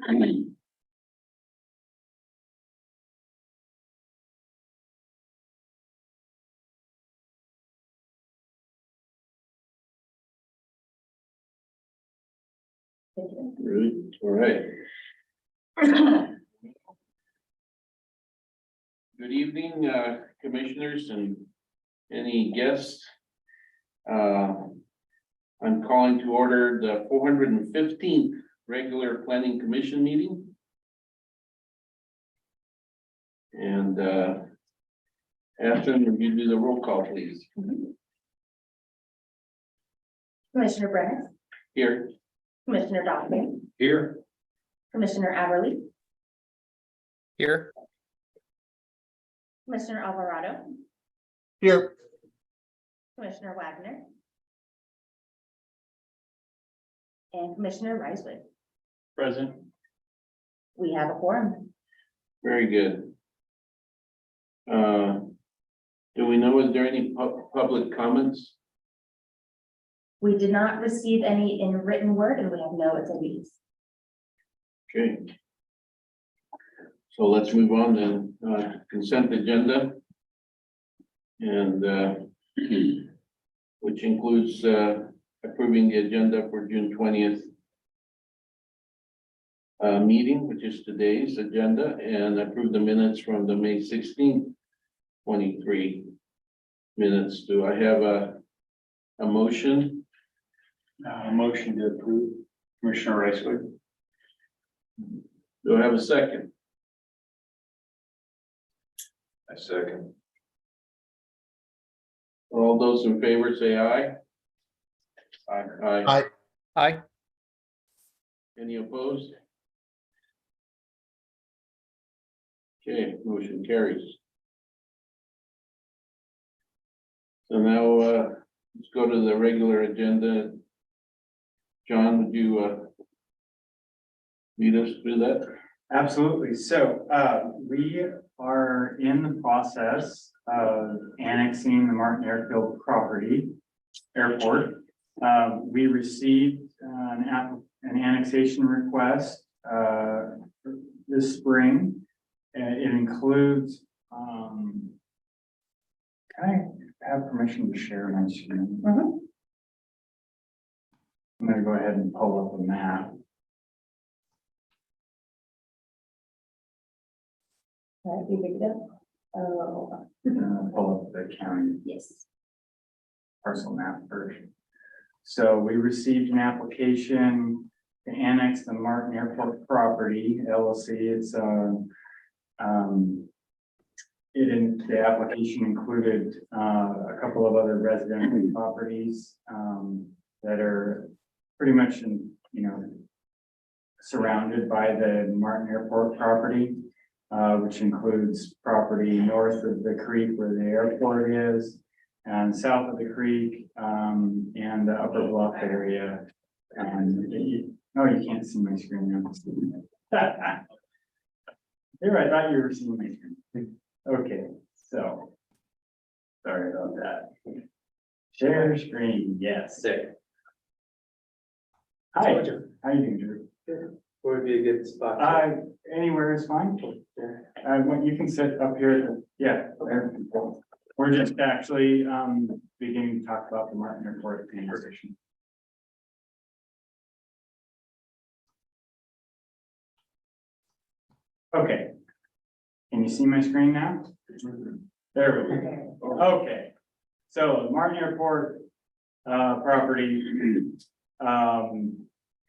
Really? All right. Good evening, commissioners and any guests. I'm calling to order the 415th regular planning commission meeting. And Ashton, would you do the roll call, please? Commissioner Brennan, Here. Commissioner Donovan, Here. Commissioner Everly, Here. Commissioner Alvarado, Here. Commissioner Wagner, and Commissioner Ricewood. Present. We have a quorum. Very good. Do we know, is there any public comments? We did not receive any in written word and we have no attendees. Okay. So let's move on to consent agenda. And which includes approving the agenda for June 20th meeting, which is today's agenda, and approve the minutes from the May 16th, 23 minutes. Do I have a motion? A motion to approve, Commissioner Ricewood. Do I have a second? A second. All those in favor say aye. Aye. Aye. Aye. Any opposed? Okay, motion carries. So now, let's go to the regular agenda. John, would you lead us through that? Absolutely. So we are in the process of annexing the Martin Airfield property, airport. We received an annexation request this spring. It includes, can I have permission to share my screen? I'm going to go ahead and pull up a map. You picked it up? Oh, Pull up the county yes. parcel map version. So we received an application to annex the Martin Airport property, LLC. It's the application included a couple of other residential properties that are pretty much surrounded by the Martin Airport property, which includes property north of the creek where the airport is, and south of the creek, and the upper bluff area. You can't see my screen now. Here, I thought you were seeing my screen. Okay, so sorry about that. Share screen, yes. Hi, how you doing, Drew? What would be a good spot? Anywhere is fine. You can sit up here. Yeah, there. We're just actually beginning to talk about the Martin Airport annexation. Okay. Can you see my screen now? There we go. Okay. So Martin Airport property.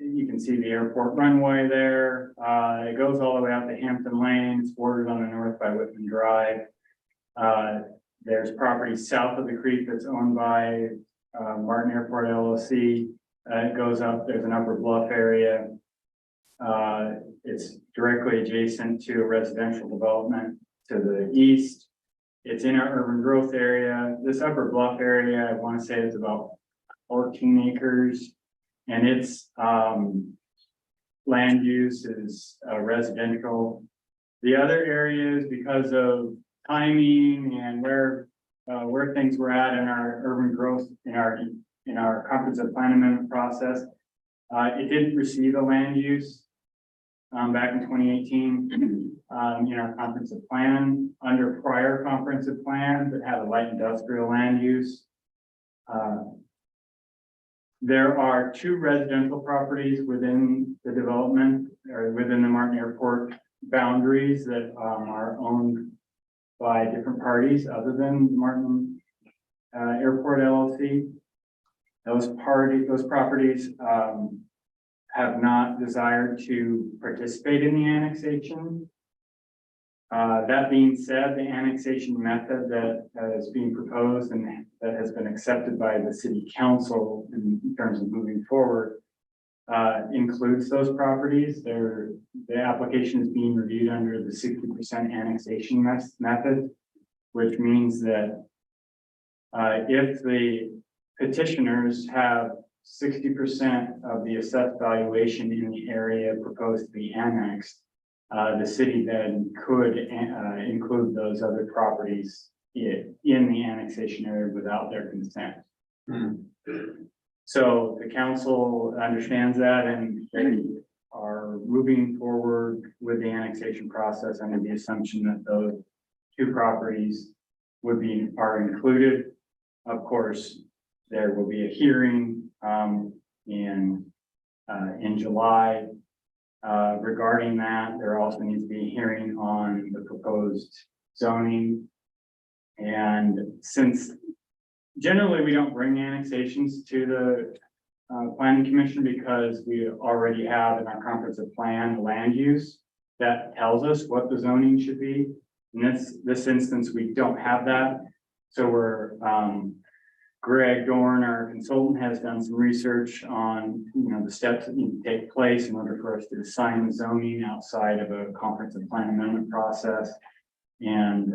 You can see the airport runway there. It goes all the way out to Hampton Lane. It's bordered on the north by Whitman Drive. There's property south of the creek that's owned by Martin Airport LLC. It goes up, there's an upper bluff area. It's directly adjacent to a residential development to the east. It's in our urban growth area. This upper bluff area, I want to say it's about 14 acres. And its land use is residential. The other areas, because of timing and where things were at in our urban growth, in our comprehensive plan amendment process, it didn't receive a land use back in 2018, in our comprehensive plan, under prior comprehensive plan that had a light industrial land use. There are 2 residential properties within the development or within the Martin Airport boundaries that are owned by different parties other than Martin Airport LLC. Those properties have not desired to participate in the annexation. That being said, the annexation method that is being proposed and that has been accepted by the city council in terms of moving forward includes those properties. The application is being reviewed under the 60% annexation method, which means that if the petitioners have 60% of the assessed valuation in the area proposed to be annexed, the city then could include those other properties in the annexation area without their consent. So the council understands that and they are moving forward with the annexation process under the assumption that those 2 properties are included. Of course, there will be a hearing in July. Regarding that, there also needs to be a hearing on the proposed zoning. And since generally we don't bring annexations to the planning commission because we already have in our comprehensive plan land use that tells us what the zoning should be. In this instance, we don't have that. So we're Greg Dorn, our consultant, has done some research on, the steps that need to take place in order for us to assign the zoning outside of a comprehensive plan amendment process. And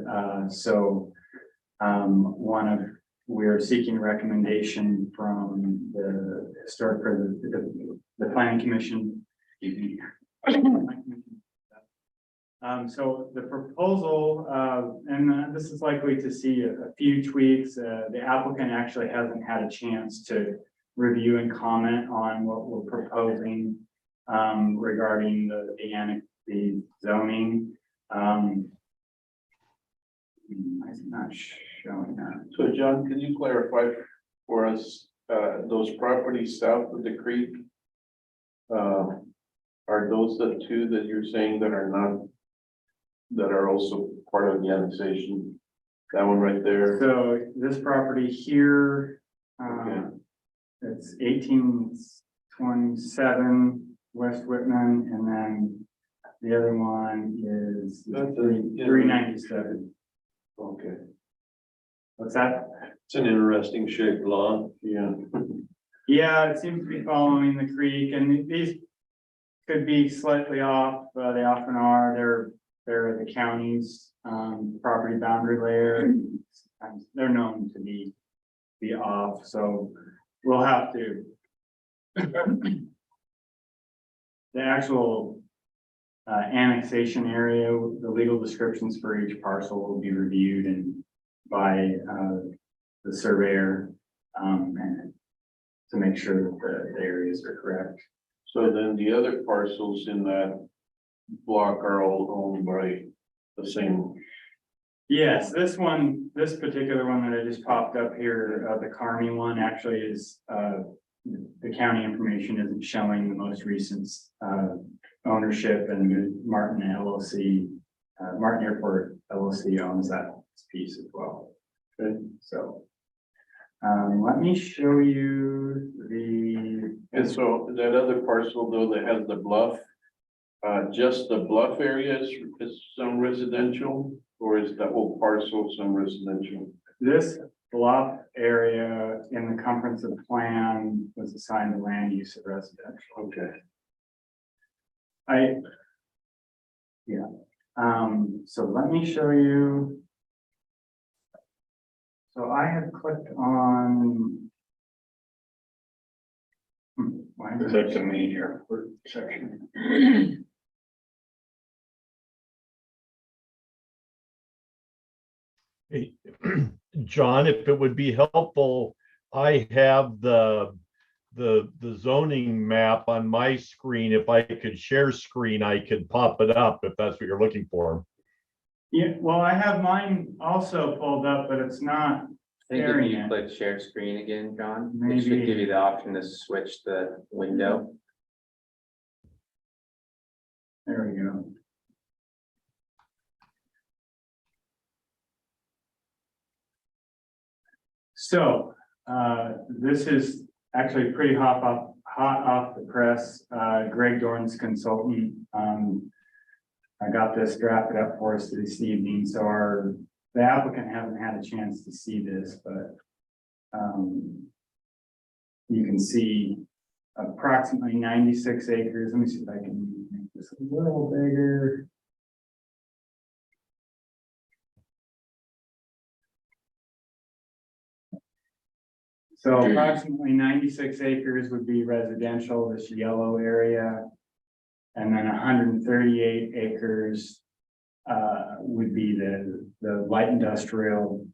we're seeking recommendation from the the planning commission. So the proposal, and this is likely to see a few tweaks. The applicant actually hasn't had a chance to review and comment on what we're proposing regarding the zoning. I'm not showing that. So John, can you clarify for us, those properties south of the creek? Are those the 2 that you're saying that are not, that are also part of the annexation? That one right there? So this property here, it's 1827 West Whitman, and then the other one is 397. Okay. What's that? It's an interesting shaped lawn. Yeah. Yeah, it seems to be following the creek, and these could be slightly off. They often are. They're the county's property boundary layer. Sometimes they're known to be off, so we'll have to. The actual annexation area, the legal descriptions for each parcel will be reviewed and by the surveyor and to make sure that the areas are correct. So then the other parcels in that block are all owned by the same. Yes, this particular one that I just popped up here, the Carmi one actually is, the county information isn't showing the most recent, ownership, and Martin LLC, Martin Airport LLC owns that piece as well. Okay. So, let me show you And so that other parcel though, that has the bluff, just the bluff area is some residential, or is the whole parcel some residential? this bluff area in the comprehensive plan was assigned to land use of residential. Okay. So let me show you. So I have clicked on. Why is that to me here for section? John, if it would be helpful, I have the the zoning map on my screen. If I could share screen, I could pop it up if that's what you're looking for. Yeah, well, I have mine also pulled up, but it's not. I think if Sharing you it. click share screen again, John, it should Maybe. give you the option to switch the window. There we go. So, this is actually pretty hot off the press. Greg Dorn's consultant, I got this drafted up for us this evening, so the applicant hasn't had a chance to see this, but, you can see approximately 96 acres. Let me see if I can make this a little bigger. So approximately 96 acres would be residential, this yellow area. And then 138 acres would be the light industrial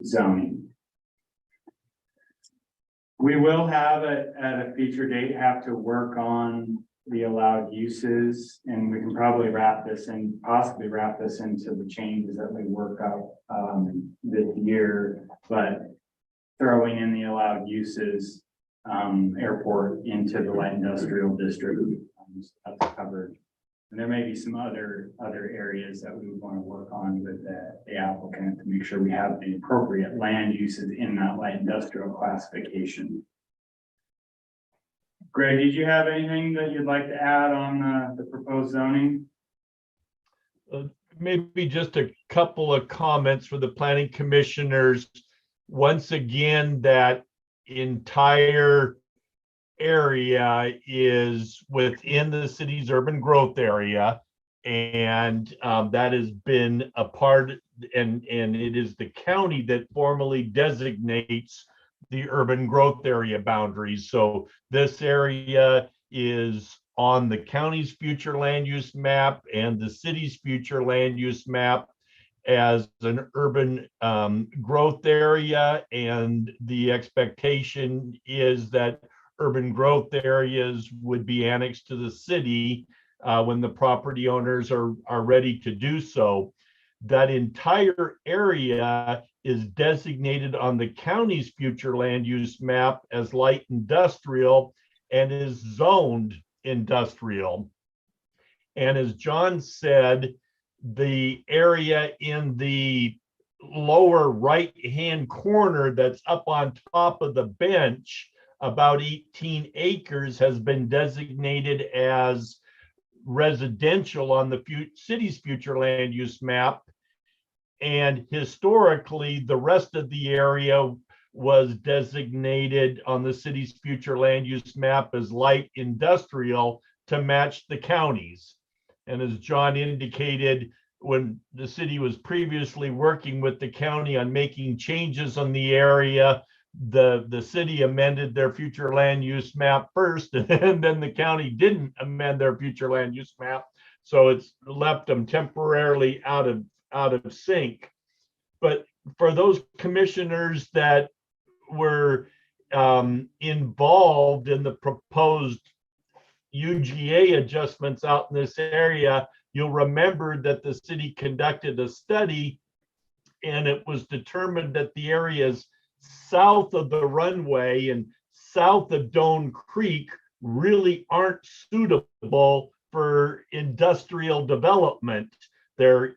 zoning. We will have at a future date have to work on the allowed uses, and we can probably possibly wrap this into the changes that we work out this year, but throwing in the allowed uses, airport into the light industrial district, that's covered. And there may be some other areas that we would want to work on with the applicant to make sure we have the appropriate land uses in that light industrial classification. Greg, did you have anything that you'd like to add on the proposed zoning? Maybe just a couple of comments for the planning commissioners. Once again, that entire area is within the city's urban growth area. And that has been a part, and it is the county that formally designates the urban growth area boundaries. So this area is on the county's future land use map and the city's future land use map as an urban growth area. And the expectation is that urban growth areas would be annexed to the city when the property owners are ready to do so. That entire area is designated on the county's future land use map as light industrial and is zoned industrial. And as John said, the area in the lower right-hand corner that's up on top of the bench, about 18 acres, has been designated as residential on the city's future land use map. And historically, the rest of the area was designated on the city's future land use map as light industrial to match the counties. And as John indicated, when the city was previously working with the county on making changes on the area, the city amended their future land use map first, and then the county didn't amend their future land use map. So it's left them temporarily out of sync. But for those commissioners that were involved in the proposed UGA adjustments out in this area, you'll remember that the city conducted a study, and it was determined that the areas south of the runway and south of Doan Creek really aren't suitable for industrial development. There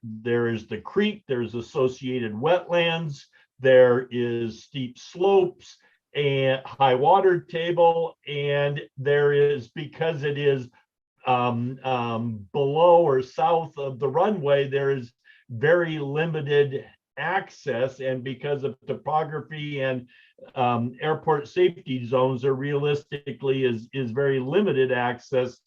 is the creek, there's associated wetlands, there is steep slopes and high water table, and there is, because it is below or south of the runway, there is very limited access, and because of topography and airport safety zones, there realistically is very limited access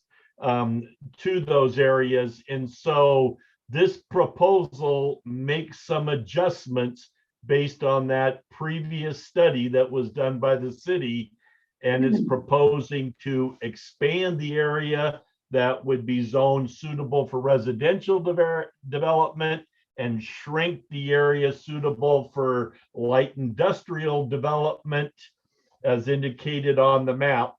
to those areas. And so this proposal makes some adjustments based on that previous study that was done by the city, and it's proposing to expand the area that would be zoned suitable for residential development and shrink the area suitable for light industrial development. as indicated on the map.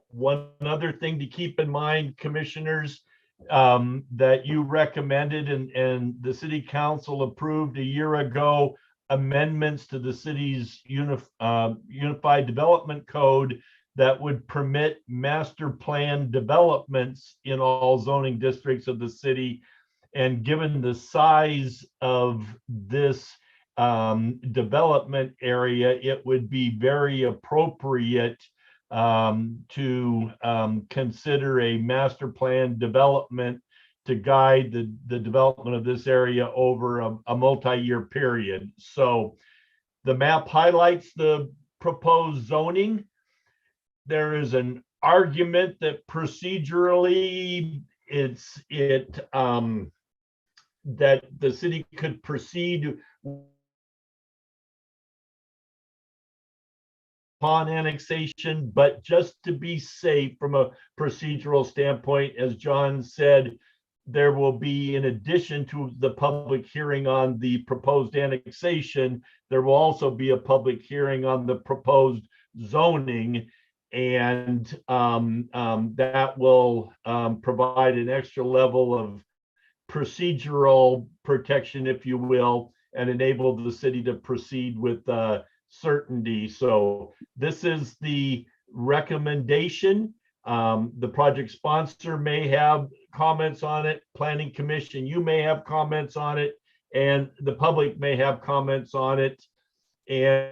One other thing to keep in mind, commissioners, that you recommended and the city council approved a year ago, amendments to the city's Unified Development Code that would permit master plan developments in all zoning districts of the city. And given the size of this development area, it would be very appropriate to consider a master plan development to guide the development of this area over a multi-year period. So the map highlights the proposed zoning. There is an argument that procedurally that the city could proceed upon annexation, but just to be safe from a procedural standpoint, as John said, there will be, in addition to the public hearing on the proposed annexation, there will also be a public hearing on the proposed zoning. And that will provide an extra level of procedural protection, if you will, and enable the city to proceed with certainty. So this is the recommendation. The project sponsor may have comments on it, Planning Commission, you may have comments on it, and the public may have comments on it. And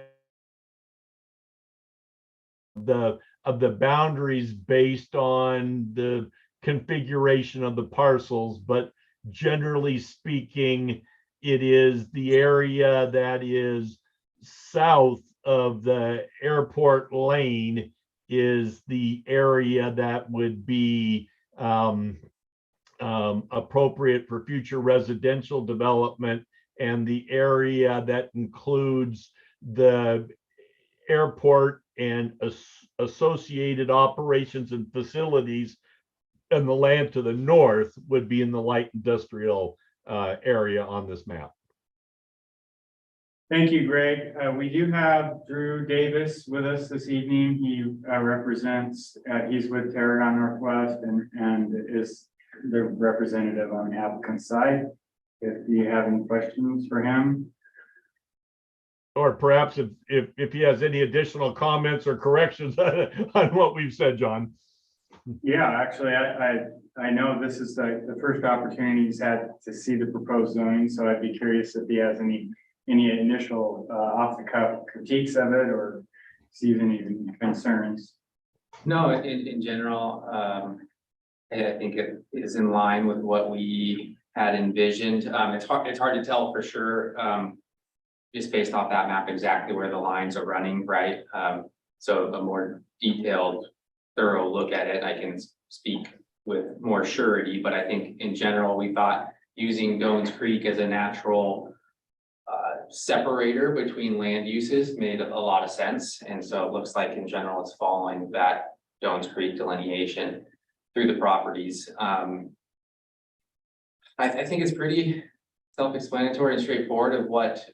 of the boundaries based on the configuration of the parcels, but generally speaking, it is the area that is south of the airport lane is the area that would be appropriate for future residential development, and the area that includes the airport and associated operations and facilities and the land to the north would be in the light industrial area on this map. Thank you, Greg. We do have Drew Davis with us this evening. He represents, he's with Terragon Northwest and is the representative on the applicant side. If you have any questions for him. Or perhaps if he has any additional comments or corrections on what we've said, John. Yeah, actually, I know this is the first opportunity he's had to see the proposed zoning, so I'd be curious if he has any initial off the cuff critiques of it or sees any concerns. No, in general, I think it is in line with what we had envisioned. It's hard to tell for sure, just based off that map, exactly where the lines are running, right? So a more detailed, thorough look at it, I can speak with more surety, but I think in general, we thought using Doan's Creek as a natural separator between land uses made a lot of sense. And so it looks like in general, it's following that Doan's Creek delineation through the properties. I think it's pretty self-explanatory and straightforward of what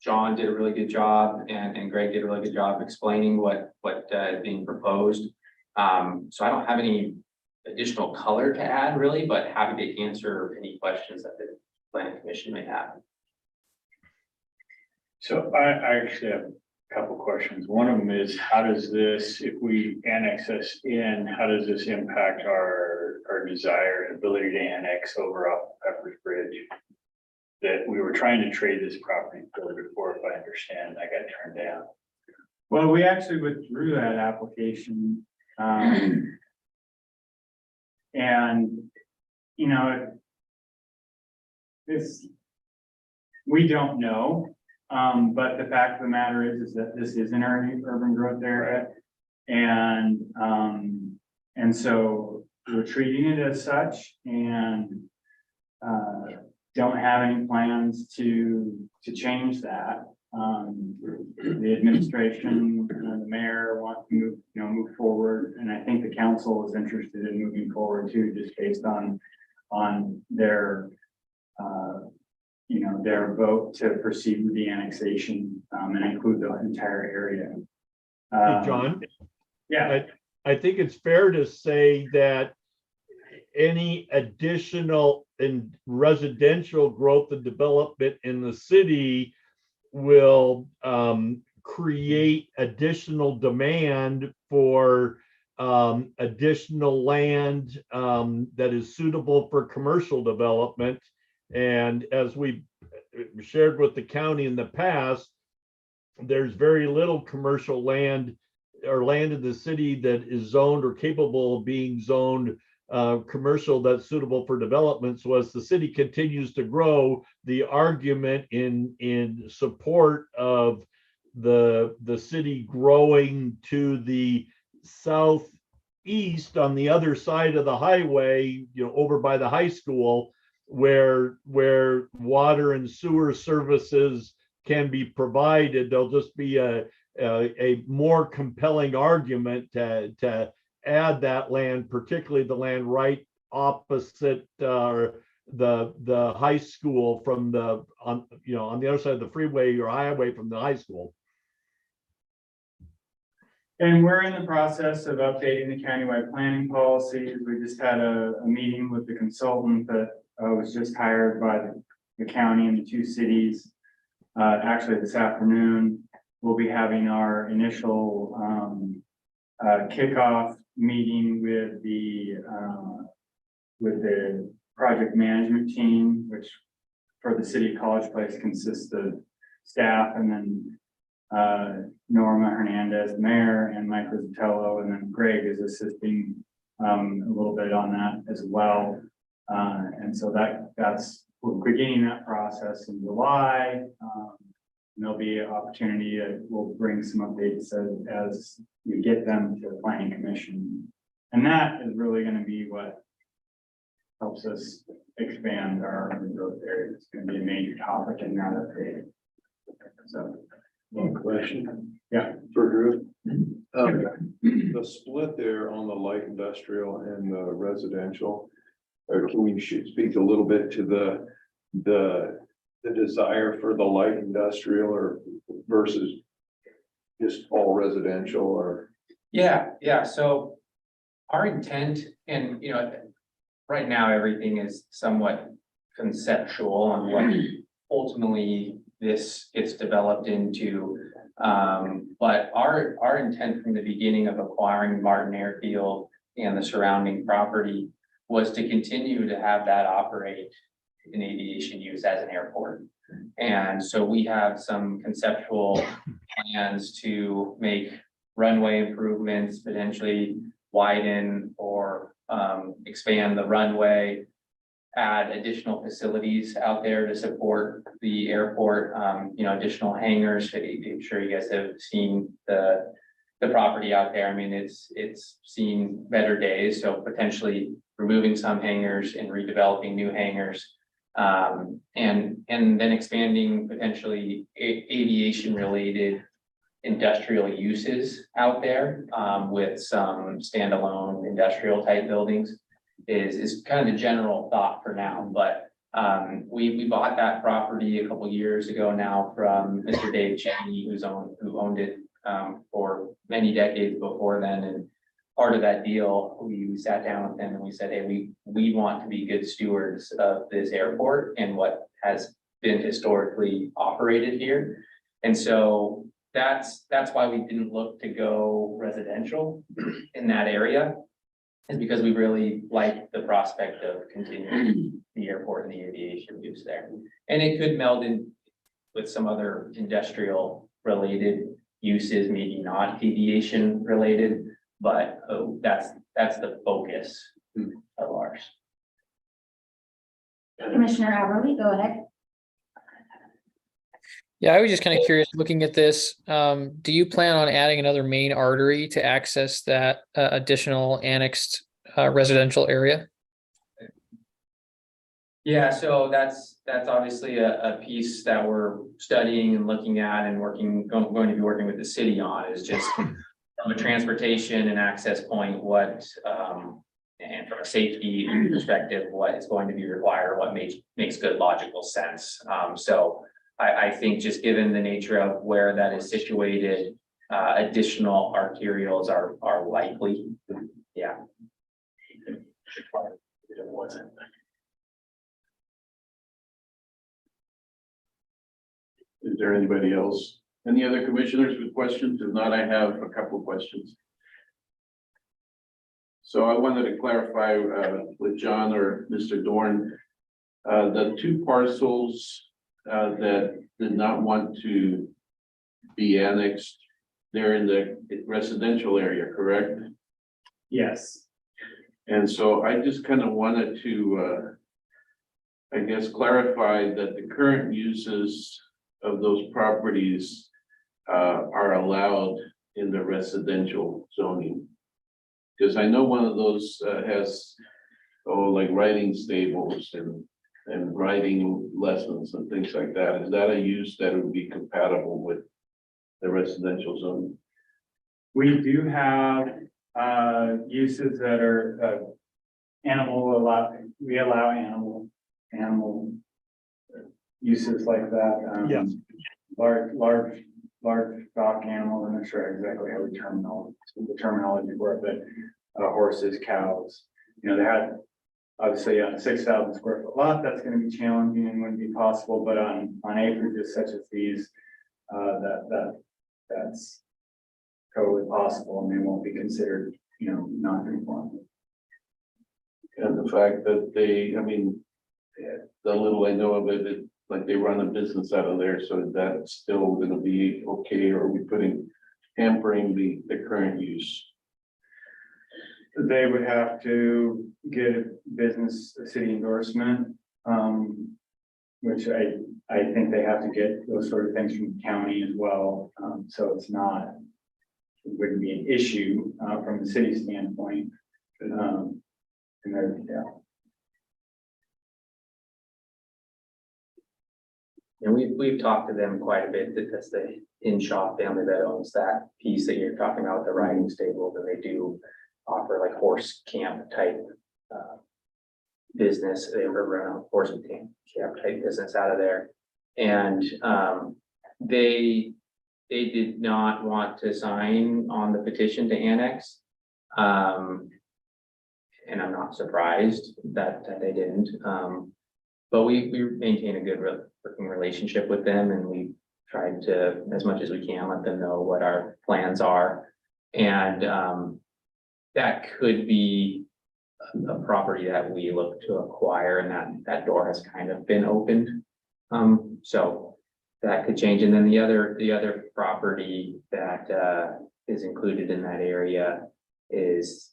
John did a really good job and Greg did a really good job explaining what is being proposed. So I don't have any additional color to add really, but happy to answer any questions that the Planning Commission may have. So I actually have a couple questions. One of them is, how does this, if we annex this in, how does this impact our desire and ability to annex over off Pepper's Bridge? That we were trying to trade this property for before, if I understand, I got turned down. Well, we actually withdrew that application. And, you know, we don't know. But the fact of the matter is that this is an urban growth area. And so we're treating it as such and don't have any plans to change that. The administration and the mayor want to move forward, and I think the council is interested in moving forward too, just based on their their vote to proceed with the annexation and include the entire area. John? Yeah, I think it's fair to say that any additional and residential growth and development in the city will create additional demand for additional land that is suitable for commercial development. And as we shared with the county in the past, there's very little commercial land or land in the city that is zoned or capable of being zoned commercial that's suitable for development. So as the city continues to grow, the argument in support of the city growing to the southeast on the other side of the highway, over by the high school, where water and sewer services can be provided, there'll just be a more compelling argument to add that land, particularly the land right opposite the high school from on the other side of the freeway or highway from the high school. and we're in the process of updating the countywide planning policies. We just had a meeting with the consultant that was just hired by the county and the two cities. Actually, this afternoon, we'll be having our initial kickoff meeting with the project management team, which for the city of College Place consists of staff and then Norma Hernandez, the mayor, and Mike Rizzatello, and then Greg is assisting a little bit on that as well. And so we're beginning that process in July. There'll be an opportunity. We'll bring some updates as we get them to the planning commission. And that is really going to be what helps us expand our growth area. It's going to be a major topic in that update. So, One question. Yeah. For Drew. The split there on the light industrial and the residential, can we speak a little bit to the desire for the light industrial or versus just all residential or? Yeah, so our intent, and right now, everything is somewhat conceptual on what ultimately this gets developed into. But our intent from the beginning of acquiring Martin Airfield and the surrounding property was to continue to have that operate in aviation use as an airport. And so we have some conceptual plans to make runway improvements, potentially widen or expand the runway, add additional facilities out there to support the airport, additional hangars. I'm sure you guys have seen the property out there. I mean, it's seen better days, so potentially removing some hangars and redeveloping new hangars. And then expanding potentially aviation related industrial uses out there with some standalone industrial type buildings is kind of the general thought for now. But we bought that property a couple years ago now from Mr. Dave Cheney, who owned it for many decades before then. And part of that deal, we sat down with them and we said, hey, we want to be good stewards of this airport and what has been historically operated here. And so that's why we didn't look to go residential in that area, is because we really like the prospect of continuing the airport and the aviation use there. And it could meld in with some other industrial related uses, maybe not aviation related, but that's the focus of ours. Commissioner Everly, go ahead. Yeah, I was just kind of curious, looking at this, do you plan on adding another main artery to access that additional annexed residential area? Yeah, so that's obviously a piece that we're studying and looking at and going to be working with the city on, is just from a transportation and access point, and from a safety perspective, what is going to be required, what makes good logical sense. So I think just given the nature of where that is situated, additional arterials are likely. Yeah. It wasn't. Is there anybody else? Any other commissioners with questions? If not, I have a couple of questions. So I wanted to clarify with John or Mr. Dorn, the two parcels that did not want to be annexed, they're in the residential area, correct? Yes. And so I just kind of wanted to, I guess, clarify that the current uses of those properties are allowed in the residential zoning. Because I know one of those has, like riding stables and riding lessons and things like that. Is that a use that would be compatible with the residential zone? We do have uses that are we allow animal uses like that. Yes. Large stock animals. I'm not sure exactly how the terminology for it, but horses, cows. You know, they had obviously on a 6,000 square foot lot, that's going to be challenging and wouldn't be possible. But on acreages such as these, that's totally possible, and they won't be considered, you know, non-conforming. And the fact that they, I mean, the little I know of it, like they run a business out of there, so that's still gonna be okay, or are we hampering the current use? They would have to get a city endorsement, which I think they have to get those sort of things from the county as well. So it wouldn't be an issue from the city standpoint. And we've talked to them quite a bit, because the Hinshaw family that owns that piece that you're talking about, the riding stables, and they do offer like horse camp type business. They run a horse camp type business out of there. And they did not want to sign on the petition to annex. And I'm not surprised that they didn't. But we maintain a good working relationship with them, and we tried to, as much as we can, let them know what our plans are. And that could be a property that we look to acquire, and that door has kind of been opened. So that could change. And then the other property that is included in that area is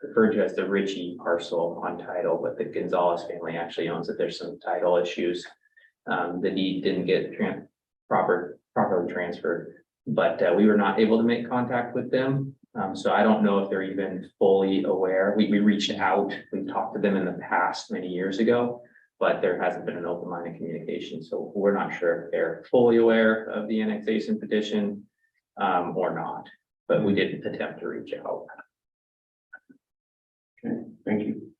referred to as the Ritchie parcel on title, but the Gonzalez family actually owns it. There's some title issues. The deed didn't get properly transferred, but we were not able to make contact with them. So I don't know if they're even fully aware. We reached out, we talked to them in the past many years ago, but there hasn't been an open line of communication. So we're not sure if they're fully aware of the annexation petition or not, but we did attempt to reach out. Okay, thank you.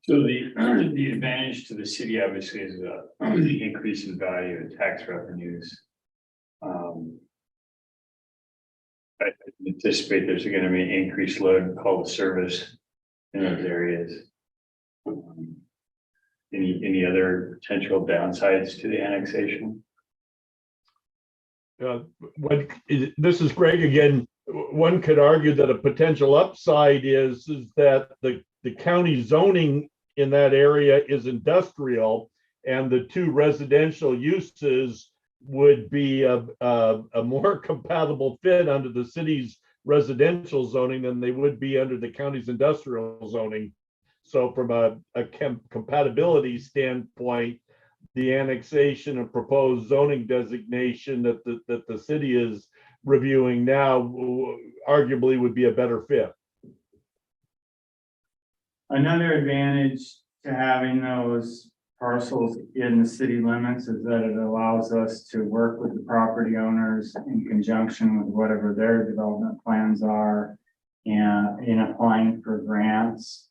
So the advantage to the city obviously is the increase in value and tax revenues. I anticipate there's going to be an increased load and call to service in those areas. Any other potential downsides to the annexation? This is Greg again. One could argue that a potential upside is that the county zoning in that area is industrial, and the two residential uses would be a more compatible fit under the city's residential zoning than they would be under the county's industrial zoning. So from a compatibility standpoint, the annexation of proposed zoning designation that the city is reviewing now arguably would be a better fit. Another advantage to having those parcels in the city limits is that it allows us to work with the property owners in conjunction with whatever their development plans are, and in applying for grants.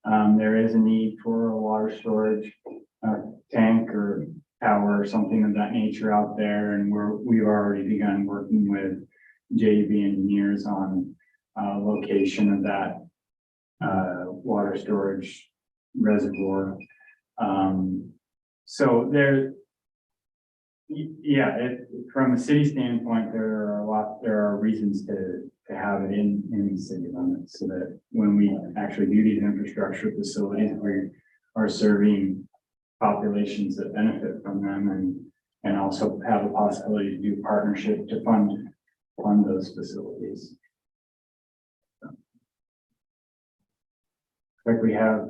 There is a need for a water storage tank or tower or something of that nature out there, and we've already begun working with JV engineers on location of that water storage reservoir. So there, yeah, from a city standpoint, there are reasons to have it in the city limits, so that when we actually do these infrastructure facilities, we are serving populations that benefit from them, and also have a possibility to do partnership to fund those facilities. Like we have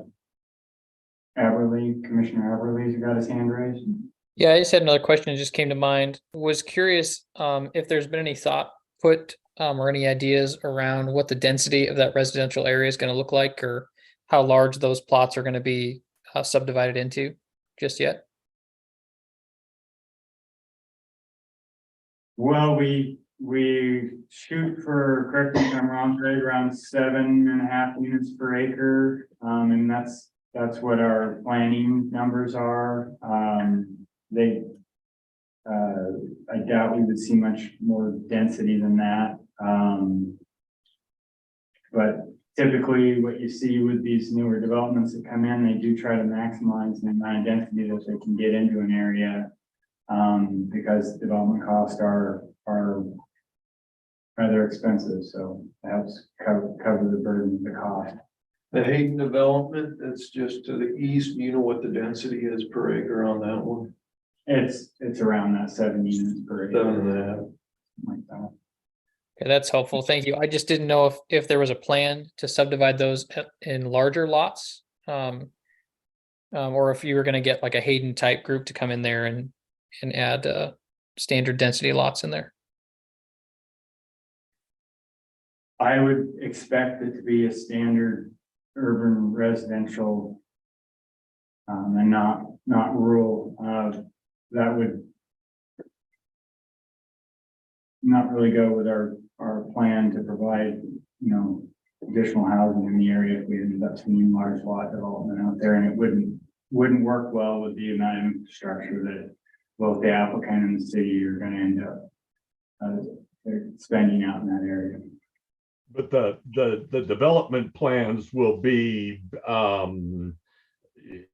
Commissioner Everly's got his hand raised. Yeah, I just had another question that just came to mind. Was curious if there's been any thought put or any ideas around what the density of that residential area is going to look like, or how large those plots are going to be subdivided into just yet? Well, we shoot for, correct me if I'm wrong, right around 7.5 units per acre. And that's what our planning numbers are. I doubt we would see much more density than that. But typically what you see with these newer developments that come in, they do try to maximize the amount of density that they can get into an area. Because development costs are rather expensive, so it helps cover the burden of the cost. The Hayden development, that's just to the east, you know what the density is per acre on that one? It's around that 7 units per acre. 7.5. Like that. Okay, that's helpful. Thank you. I just didn't know if there was a plan to subdivide those in larger lots. Or if you were going to get like a Hayden type group to come in there and add standard density lots in there. I would expect it to be a standard urban residential. And not rural. That would not really go with our plan to provide, additional housing in the area if we ended up seeing large lot development out there, and it wouldn't work well with the amount of infrastructure that both the applicant and the city are going to end up spending out in that area. But the development plans will be,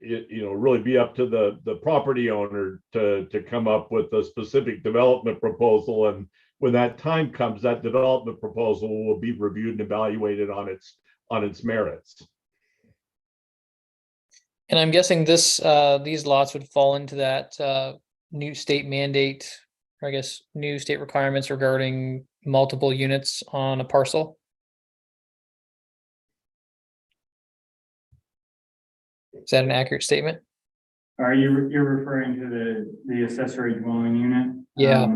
really be up to the property owner to come up with a specific development proposal. And when that time comes, that development proposal will be reviewed and evaluated on its merits. And I'm guessing these lots would fall into that new state mandate, or I guess new state requirements regarding multiple units on a parcel. Is that an accurate statement? Are you're referring to the accessory dwelling unit? Yeah.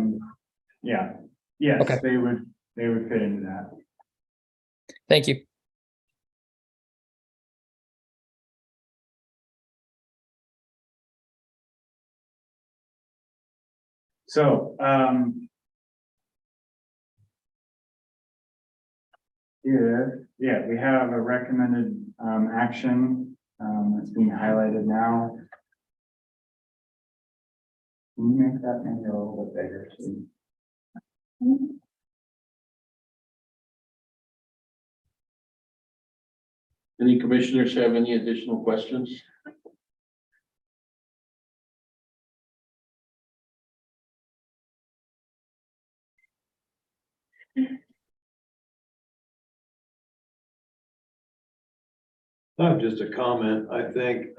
Yeah. Yes, Okay. they would fit into that. Thank you. So, we have a recommended action that's being highlighted now. Can you make that maybe a little bit bigger? Any commissioners have any additional questions? Just a comment. I think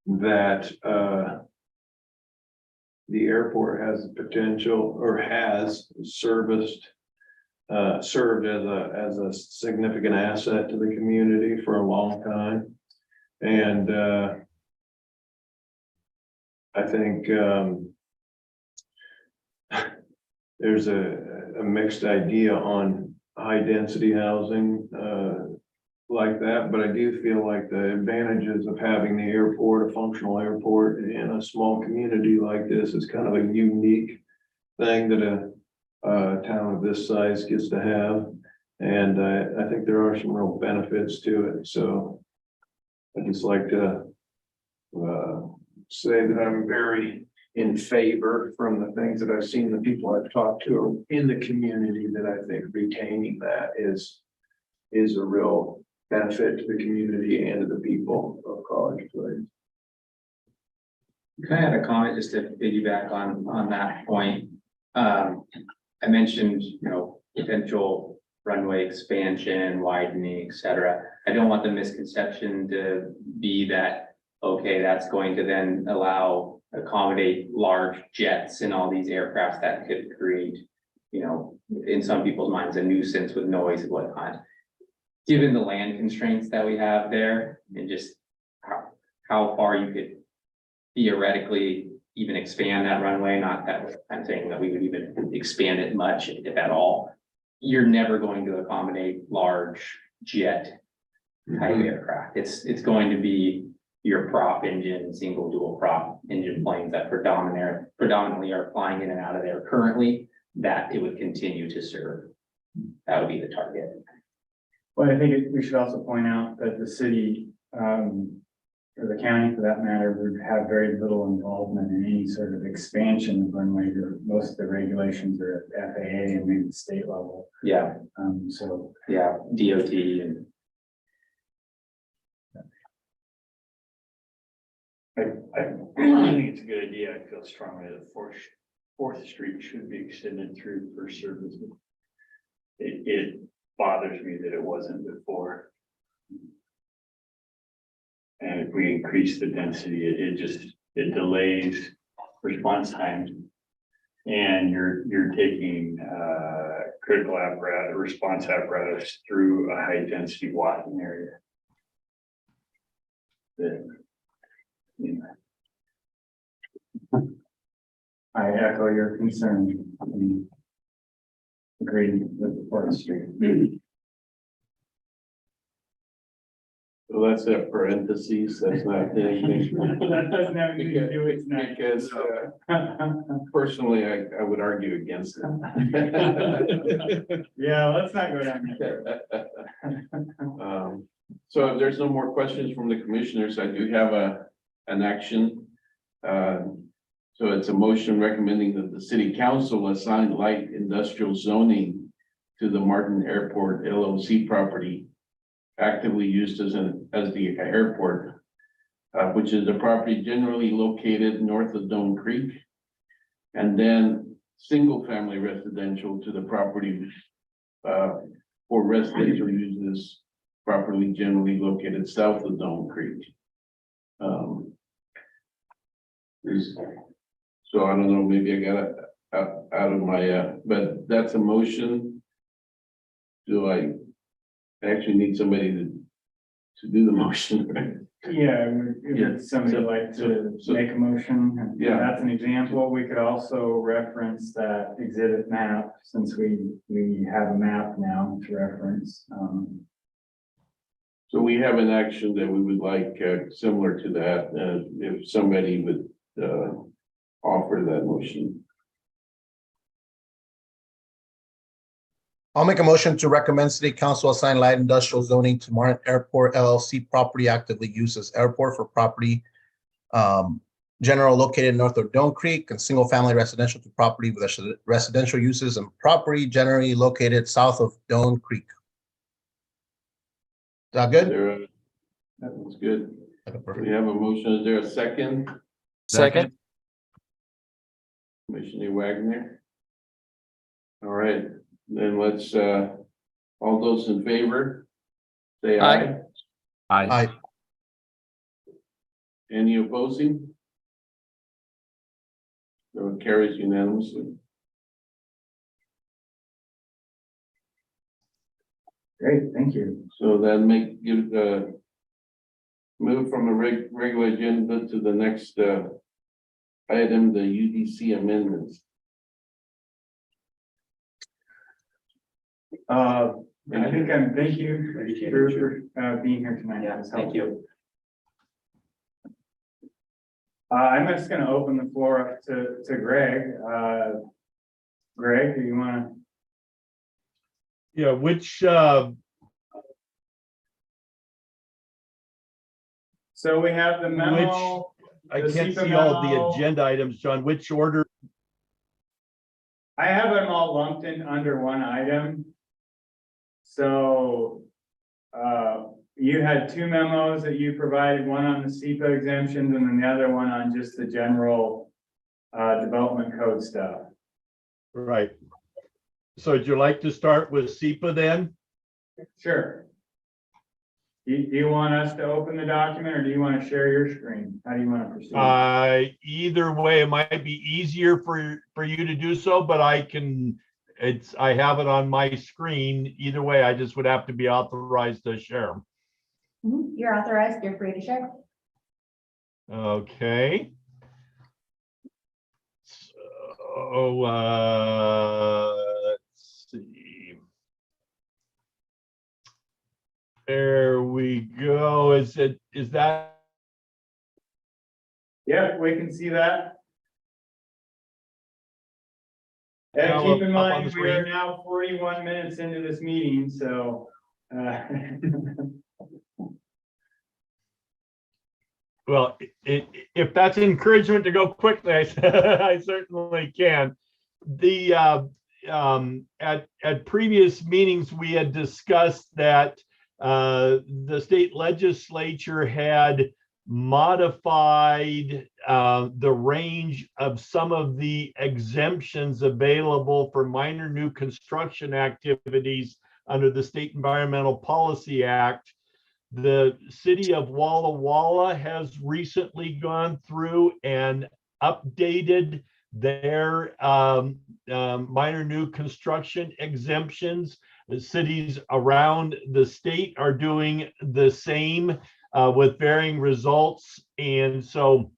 that the airport has the potential, or has served as a significant asset to the community for a long time. And I think there's a mixed idea on high density housing like that, but I do feel like the advantages of having the airport, a functional airport in a small community like this is kind of a unique thing that a town of this size gets to have. And I think there are some real benefits to it. So I just like to say that I'm very in favor from the things that I've seen, the people I've talked to in the community, that I think retaining that is a real benefit to the community and to the people of College Place. Can I add a comment just to piggyback on that point? I mentioned, potential runway expansion, widening, et cetera. I don't want the misconception to be that, okay, that's going to then accommodate large jets and all these aircrafts that could create, in some people's minds, a nuisance with noise and whatnot. Given the land constraints that we have there and just how far you could theoretically even expand that runway, not that I'm saying that we would even expand it much, if at all. You're never going to accommodate large jet type aircraft. It's going to be your prop engine, single dual prop engine planes that predominantly are flying in and out of there currently, that it would continue to serve. That would be the target. Well, I think we should also point out that the city, or the county for that matter, would have very little involvement in any sort of expansion of runway. Most of the regulations are at FAA and maybe the state level. Yeah, So yeah, DOT and. I think it's a good idea. I feel strongly that Fourth Street should be extended through for services. It bothers me that it wasn't before. And if we increase the density, it delays response times. And you're taking critical apparatus, response apparatus through a high density walking area. I echo your concern. Agreed with Fourth Street. So that's a parentheses, that's not anything. That doesn't have anything to do with tonight. Because personally, I would argue against it. Yeah, let's not go down there. So if there's no more questions from the commissioners, I do have an action. So it's a motion recommending that the city council assign light industrial zoning to the Martin Airport LLC property actively used as the airport, which is the property generally located north of Dome Creek. And then single family residential to the property for residential uses properly generally located south of Dome Creek. So I don't know, maybe I got it out of my, but that's a motion. Do I actually need somebody to do the motion, right? Yeah, would somebody like to So- make a motion? Yeah. That's an example. We could also reference that exhibit map, since we have a map now to reference. So we have an action that we would like similar to that, if somebody would offer that motion. I'll make a motion to recommend city council assign light industrial zoning to Martin Airport LLC property actively used as airport for property general located north of Dome Creek, and single family residential to property with residential uses and property generally located south of Dome Creek. Is that good? That's good. Okay, We perfect. have a motion. Is there a second? Second. Commissioner Wagner. All right, then let's, all those in favor, say aye. Aye. Any opposing? So it carries unanimously. Great, thank you. So that give the move from the regular agenda to the next item, the UDC amendments. I think thank you for being here tonight. Yeah, It's thank helpful. I'm just gonna open the floor up to Greg. Greg, do you wanna? Yeah, which, So we have the memo I The can't SEPA see all memo- the agenda items, John. Which order? I have them all lumped in under one item. So, you had two memos that you provided, one on the SEPA exemptions and then the other one on just the general development code stuff. Right. So would you like to start with SEPA then? Sure. Do you want us to open the document or do you want to share your screen? How do you want to proceed? Either way, it might be easier for you to do so, but I have it on my screen. Either way, I just would have to be authorized to share them. You're authorized, you're free to share. Okay. So, let's see. There we go. Is that? Yeah, we can see that. And Now keep in up on mind, the we are screen? now 41 minutes into this meeting, so. Well, if that's encouragement to go quickly, I certainly can. At previous meetings, we had discussed that the state legislature had modified the range of some of the exemptions available for minor new construction activities under the State Environmental Policy Act. The city of Walla Walla has recently gone through and updated their minor new construction exemptions. The cities around the state are doing the same with varying results. And so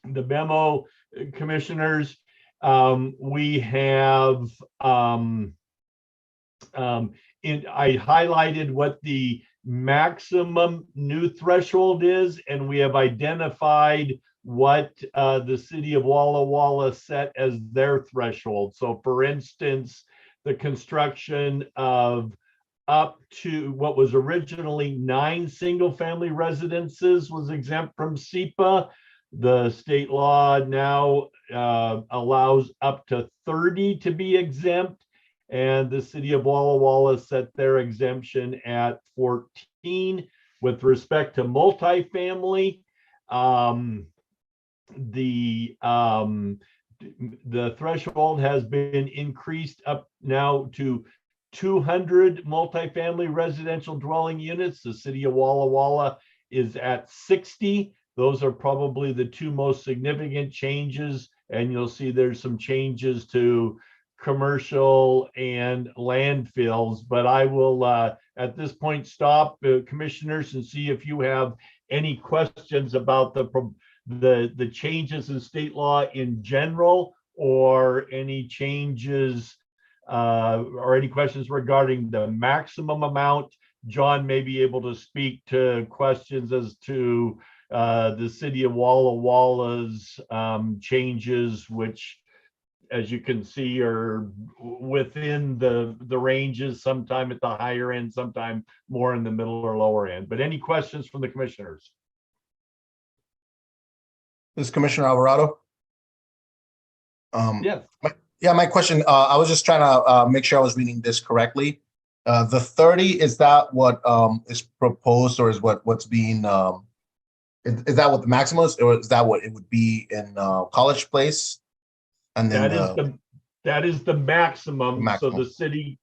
the memo, commissioners, we have I highlighted what the maximum new threshold is, and we have identified what the city of Walla Walla set as their threshold. So for instance, the construction of up to what was originally 9 single-family residences was exempt from SEPA. The state law now allows up to 30 to be exempt, and the city of Walla Walla set their exemption at 14. With respect to multifamily, the threshold has been increased up now to 200 multifamily residential dwelling units. The city of Walla Walla is at 60. Those are probably the two most significant changes, and you'll see there's some changes to commercial and landfills, but I will at this point stop, commissioners, and see if you have any questions about the changes in state law in general, or any changes or any questions regarding the maximum amount. John may be able to speak to questions as to the city of Walla Walla's changes, which, as you can see, are within the ranges, sometime at the higher end, sometime more in the middle or lower end. But any questions from the commissioners? This is Commissioner Alvarado. Yes. Yeah, my question, I was just trying to make sure I was reading this correctly. The 30, is that what is proposed, or is what's being, is that what the maximum is, or is that what it would be in College Place? And then that is the maximum. So maximum. the city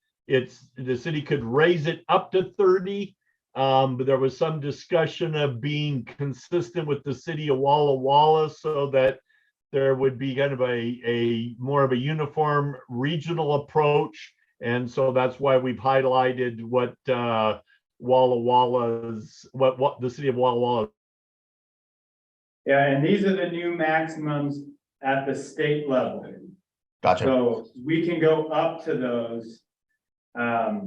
could raise it up to 30. But there was some discussion of being consistent with the city of Walla Walla, so that there would be kind of a more of a uniform regional approach. And so that's why we've highlighted what Walla Walla's, what the city of Walla Walla. Yeah, and these are the new maximums at the state level. Gotcha. So we can go up to those. I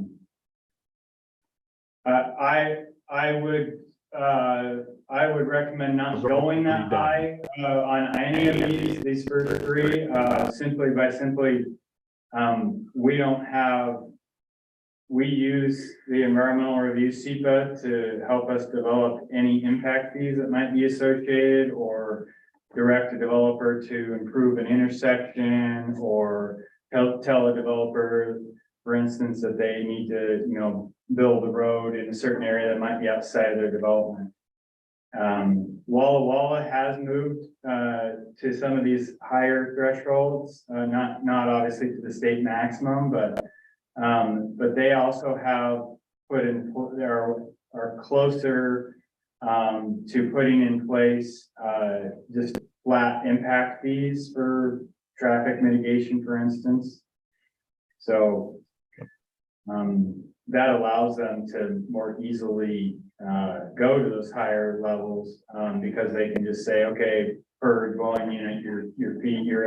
would recommend not going that high on any of these first three, simply we use the environmental review SEPA to help us develop any impact fees that might be associated, or direct a developer to improve an intersection or tell a developer, for instance, that they need to, build a road in a certain area that might be outside of their development. Walla Walla has moved to some of these higher thresholds, not obviously to the state maximum, but they also have put in, are closer to putting in place just flat impact fees for traffic mitigation, for instance. So that allows them to more easily go to those higher levels because they can just say, okay, per dwelling unit, your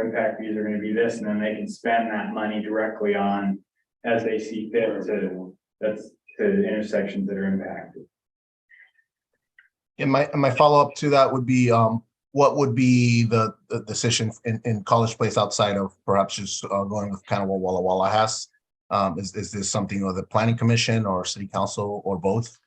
impact fees are going to be this, and then they can spend that money directly on as they see fit to intersections that are impacted. And my follow-up to that would be, what would be the decision in College Place outside of perhaps just going with kind of what Walla Walla has? Is this something of the planning commission or city council or both?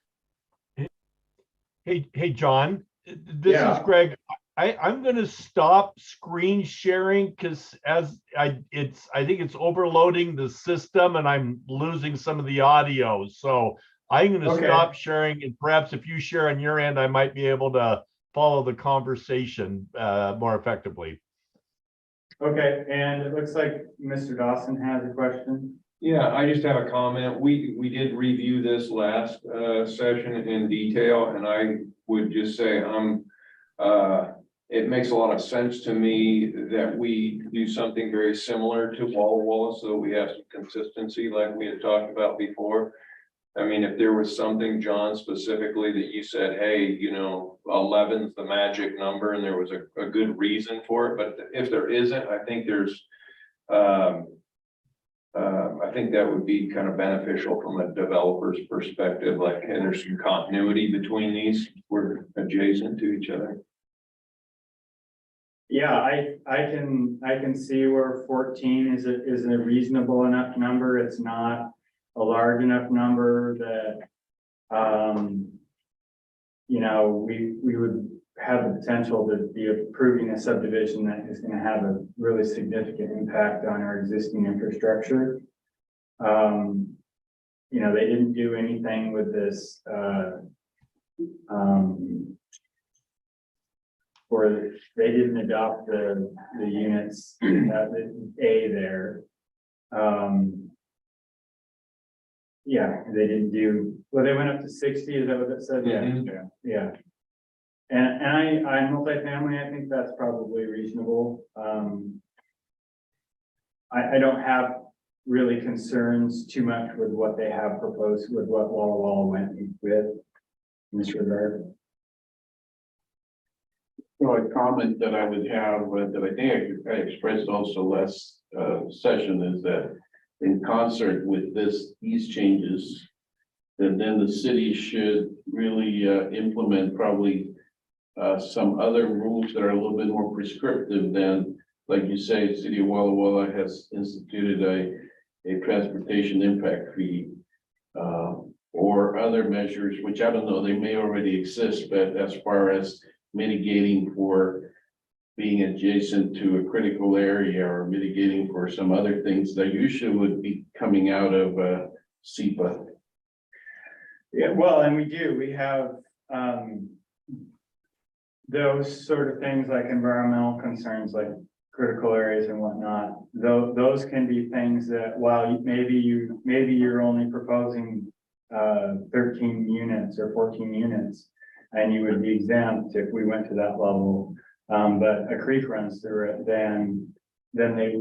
Hey, John, this Yeah. is Greg. I'm gonna stop screen sharing because I think it's overloading the system and I'm losing some of the audio. So I'm gonna Okay. stop sharing, and perhaps if you share on your end, I might be able to follow the conversation more effectively. Okay, and it looks like Mr. Dawson has a question. Yeah, I just have a comment. We did review this last session in detail, and I would just say it makes a lot of sense to me that we do something very similar to Walla Walla, so we have some consistency like we had talked about before. I mean, if there was something, John, specifically that you said, hey, 11's the magic number, and there was a good reason for it, but if there isn't, I think I think that would be kind of beneficial from a developer's perspective, like, hey, there's some continuity between these, we're adjacent to each other. Yeah, I can see where 14 is a reasonable enough number. It's not a large enough number that we would have the potential to be approving a subdivision that is going to have a really significant impact on our existing infrastructure. They didn't do anything with this or they didn't adopt the units A there. Yeah, they didn't do, well, they went up to 60, is that what it said? Mhm. Yeah. And I multifamily, I think that's probably reasonable. I don't have really concerns too much with what they have proposed with what Walla Walla went with in this regard. So a comment that I would have, that I think I expressed also last session, is that in concert with these changes, that then the city should really implement probably some other rules that are a little bit more prescriptive than, like you say, City of Walla Walla has instituted a transportation impact fee, or other measures, which I don't know, they may already exist, but as far as mitigating for being adjacent to a critical area or mitigating for some other things that usually would be coming out of SEPA. Yeah, well, and we have those sort of things like environmental concerns, like critical areas and whatnot. Those can be things that while maybe you're only proposing 13 units or 14 units, and you would be exempt if we went to that level. But a creek runs through it, then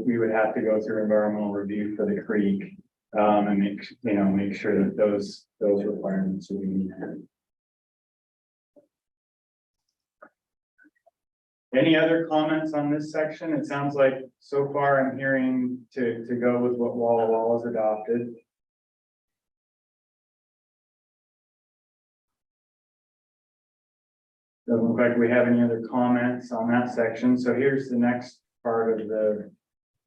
we would have to go through environmental review for the creek, and make sure that those requirements will be met. Any other comments on this section? It sounds like so far I'm hearing to go with what Walla Walla's adopted. Doesn't look like we have any other comments on that section. So here's the next part of the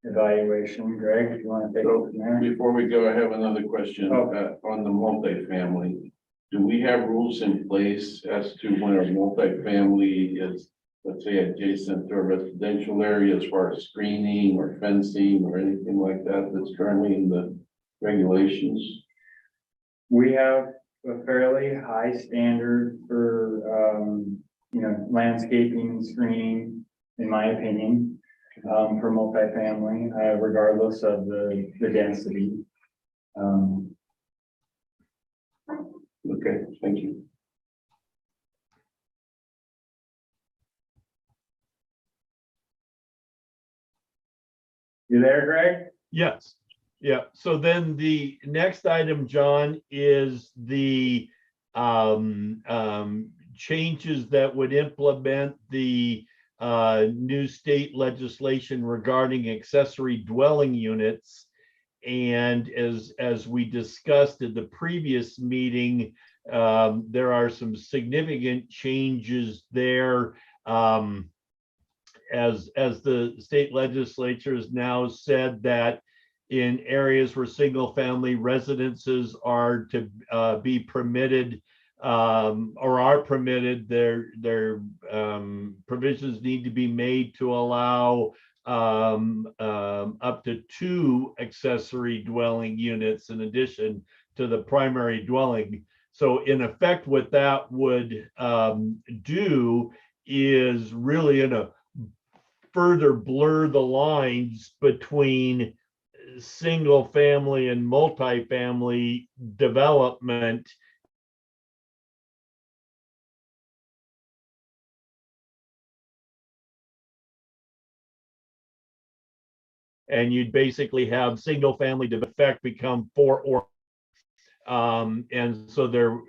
evaluation. Greg, if you want to take it from there. Before we go, I have another question on the multifamily. Do we have rules in place as to when a multifamily is let's say adjacent to a residential area as far as screening or fencing or anything like that that's currently in the regulations? We have a fairly high standard for, landscaping and screening, in my opinion, for multifamily, regardless of the density. Okay, thank you. You there, Greg? Yes, yeah. So then the next item, John, is the changes that would implement the new state legislation regarding accessory dwelling units. And as we discussed at the previous meeting, there are some significant changes there. As the state legislature has now said that in areas where single family residences are to be permitted or are permitted, their provisions need to be made to allow up to 2 accessory dwelling units in addition to the primary dwelling. So in effect, what that would do is really further blur the lines between single family and multifamily development. And you'd basically have single family effect become 4 or and so there.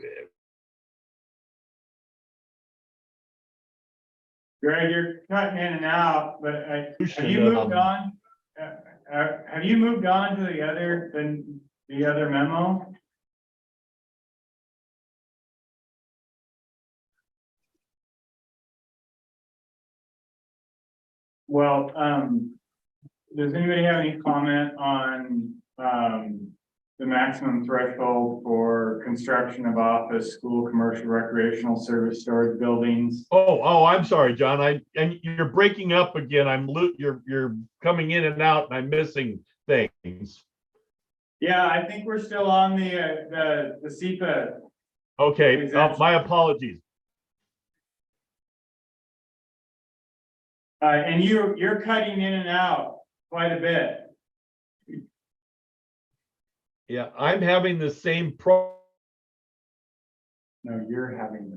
Greg, you're cutting in and out, but have you moved on? Have you moved on to the other memo? Well, does anybody have any comment on the maximum threshold for construction of office, school, commercial, recreational service storage buildings? Oh, I'm sorry, John. And you're breaking up again. You're coming in and out, and I'm missing things. Yeah, I think we're still on the SEPA. Okay, my apologies. And you're cutting in and out quite a bit. Yeah, I'm having the same No, you're having.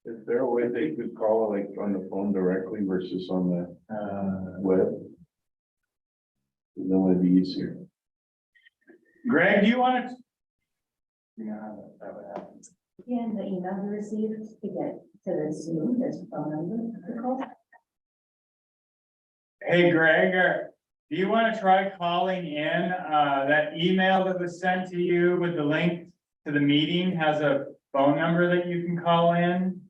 Is there a way they could call like on the phone directly versus on the web? That would be easier. Greg, do you want to? You know how that would happen. Yeah, the email you received to get to the Zoom, there's a phone number to call. Hey, Greg, do you want to try calling in? That email that was sent to you with the link to the meeting has a phone number that you can call in.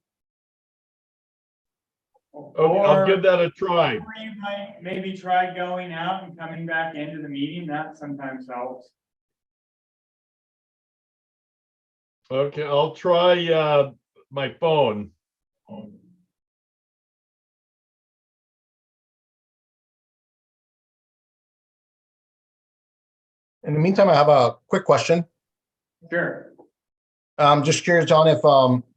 Okay, I'll give that a try. Or you might maybe try going out and coming back into the meeting. That sometimes helps. Okay, I'll try my phone. In the meantime, I have a quick question. Sure. I'm just curious, John, if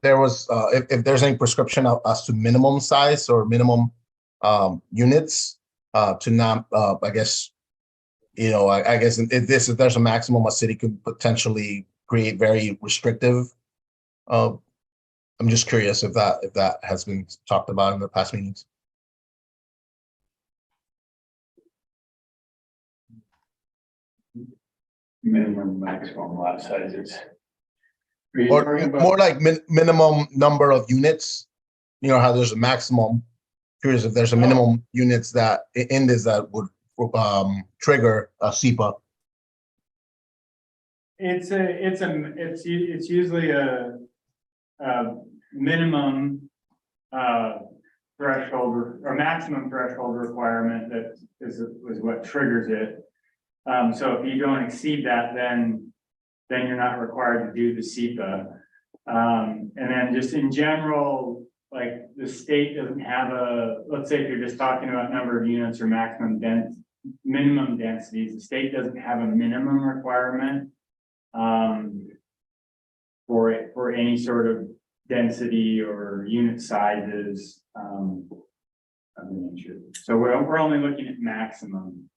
there was if there's any prescription as to minimum size or minimum units to not I guess if there's a maximum a city could potentially create very restrictive. I'm just curious if that has been talked about in the past meetings. Minimum, maximum lot sizes. More like minimum number of units. You know how there's a maximum. Curious if there's a minimum units that in this that would trigger a SEPA. It's usually a minimum threshold or maximum threshold requirement that is what triggers it. So if you don't exceed that, then you're not required to do the SEPA. And then just in general, the state doesn't have a, let's say if you're just talking about number of units or minimum densities, the state doesn't have a minimum requirement. For it, for any sort of density or unit sizes, of the nature. So we're only looking at maximum.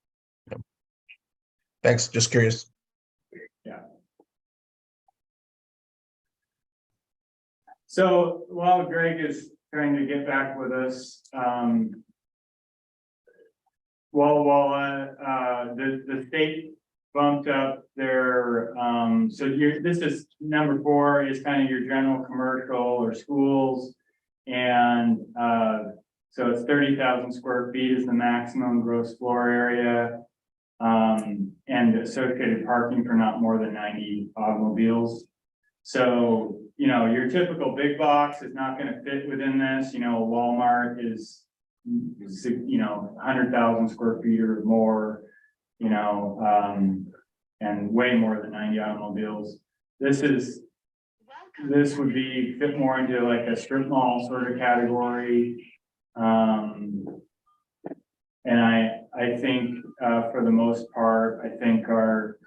Thanks, just curious. So while Greg is trying to get back with us, the state bumped up their, this is number 4 is kind of your general commercial or schools. And, so it's 30,000 square feet is the maximum gross floor area. And associated parking for not more than 90 automobiles. So, you know, your typical big box is not gonna fit within this, you know, Walmart is, you know, 100,000 square feet or more, you know, and way more than 90 automobiles. This would be fit more into like a strip mall sort of category. And I think, for the most part, I think our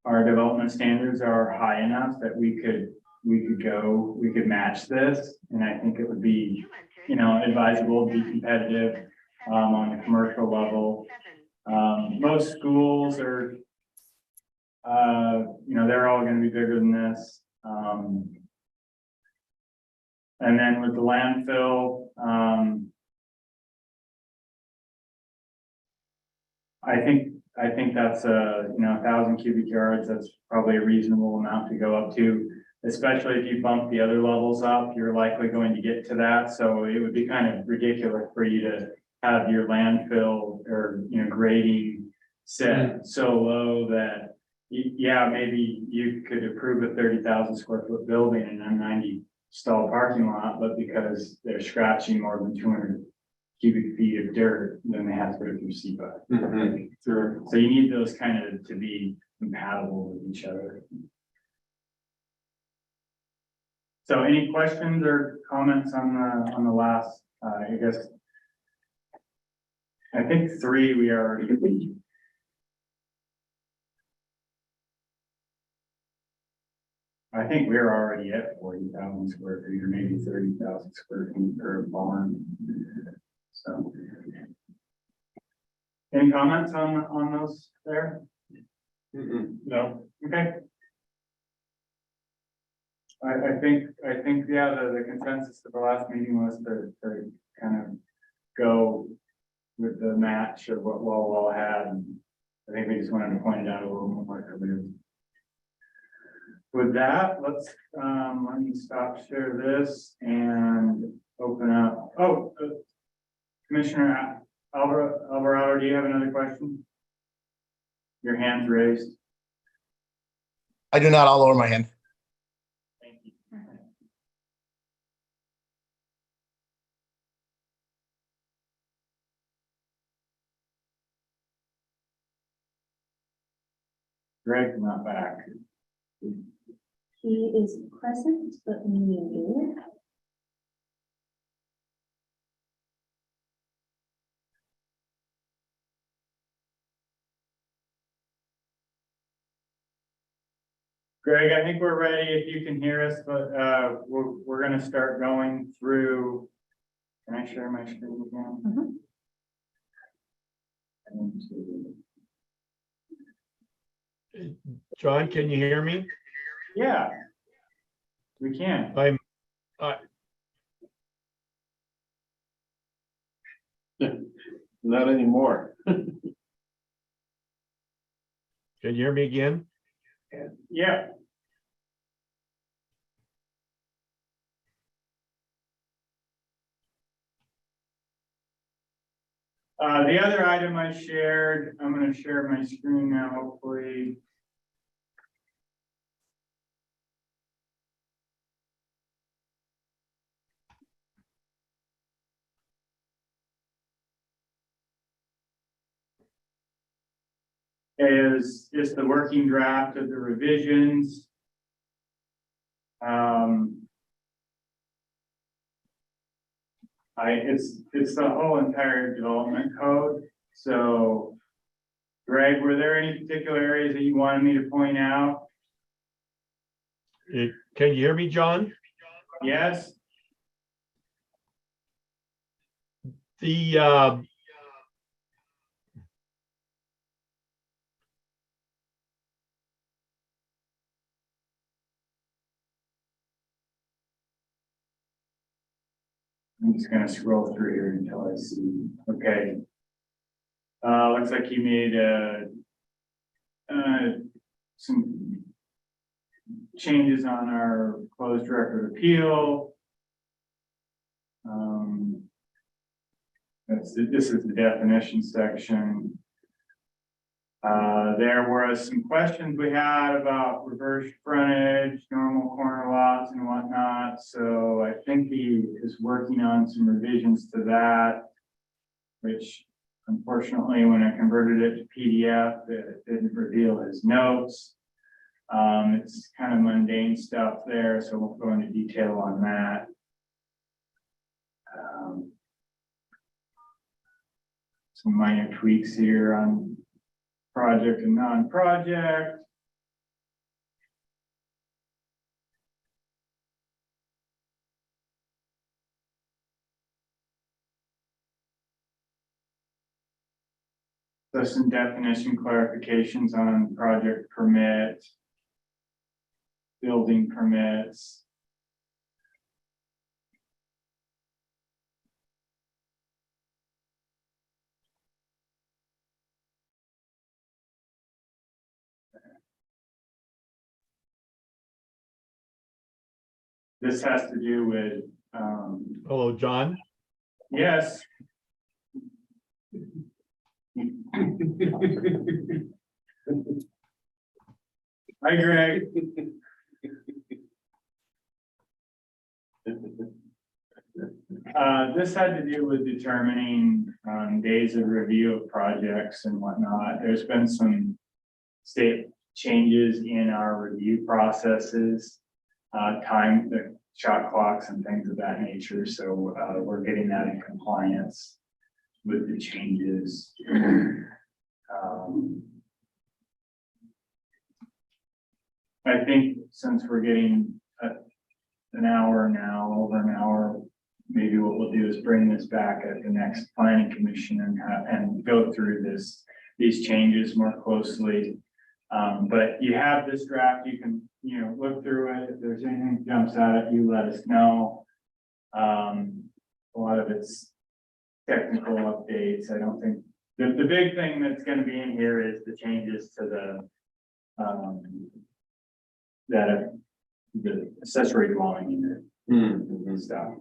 development standards are high enough that we could match this. And I think it would be, you know, advisable to be competitive, on the commercial level. Most schools are, you know, they're all gonna be bigger than this. And then with the landfill, I think that's you know, 1,000 cubic yards, that's probably a reasonable amount to go up to. Especially if you bump the other levels up, you're likely going to get to that, so it would be kind of ridiculous for you to have your landfill or, you know, grading set so low that, yeah, maybe you could approve a 30,000 square foot building and a 90 stall parking lot, but because they're scratching more than 200 cubic feet of dirt, then they have to go through SEPA. Sure. So you need those kind of to be compatible with each other. So any questions or comments on the last, I guess. I think 3 we already. I think we're already at 40,000 square feet or maybe 30,000 square feet per barn. So. Any comments on those there? No. Okay. I think, yeah, the consensus of the last meeting was to kind of go with the match of what Walla had. And I think we just wanted to point it out a little more clearly. With that, let's, let me stop share this and open up. Oh, Commissioner Alvarado, do you have another question? Your hand's raised. I do not, I'll lower my hand. Thank you. Greg's not back. He is present but muted. Greg, I think we're ready if you can hear us, but we're gonna start going through. Can I share my screen again? John, can you hear me? Yeah. We can. I'm, Not anymore. can you hear me again? Yeah. The other item I shared, I'm gonna share my screen now, hopefully. Is just the working draft of the revisions. it's the whole entire development code, so. Greg, were there any particular areas that you wanted me to point out? Can you hear me, John? Yes? The, I'm just gonna scroll through here until I see, okay. Looks like you made, some changes on our closed record appeal. This is the definition section. There were some questions we had about reverse frontage, normal corner lots and whatnot, so I think he is working on some revisions to that. Which unfortunately, when I converted it to PDF, it didn't reveal his notes. It's kind of mundane stuff there, so we'll go into detail on that. Some minor tweaks here on project and non-project. So some definition clarifications on project permit, building permits. This has to do with, hello, John? yes. Hi, Greg. This had to do with determining days of review of projects and whatnot. There's been some state changes in our review processes, time, the shot clocks and things of that nature. So we're getting that in compliance with the changes. I think since we're getting an hour now, over an hour, maybe what we'll do is bring this back at the next planning commission and go through these changes more closely. But you have this draft, you can, look through it. If there's anything that jumps out at you, let us know. A lot of it's technical updates. I don't think, the big thing that's gonna be in here is the changes to the accessory dwelling unit and stuff.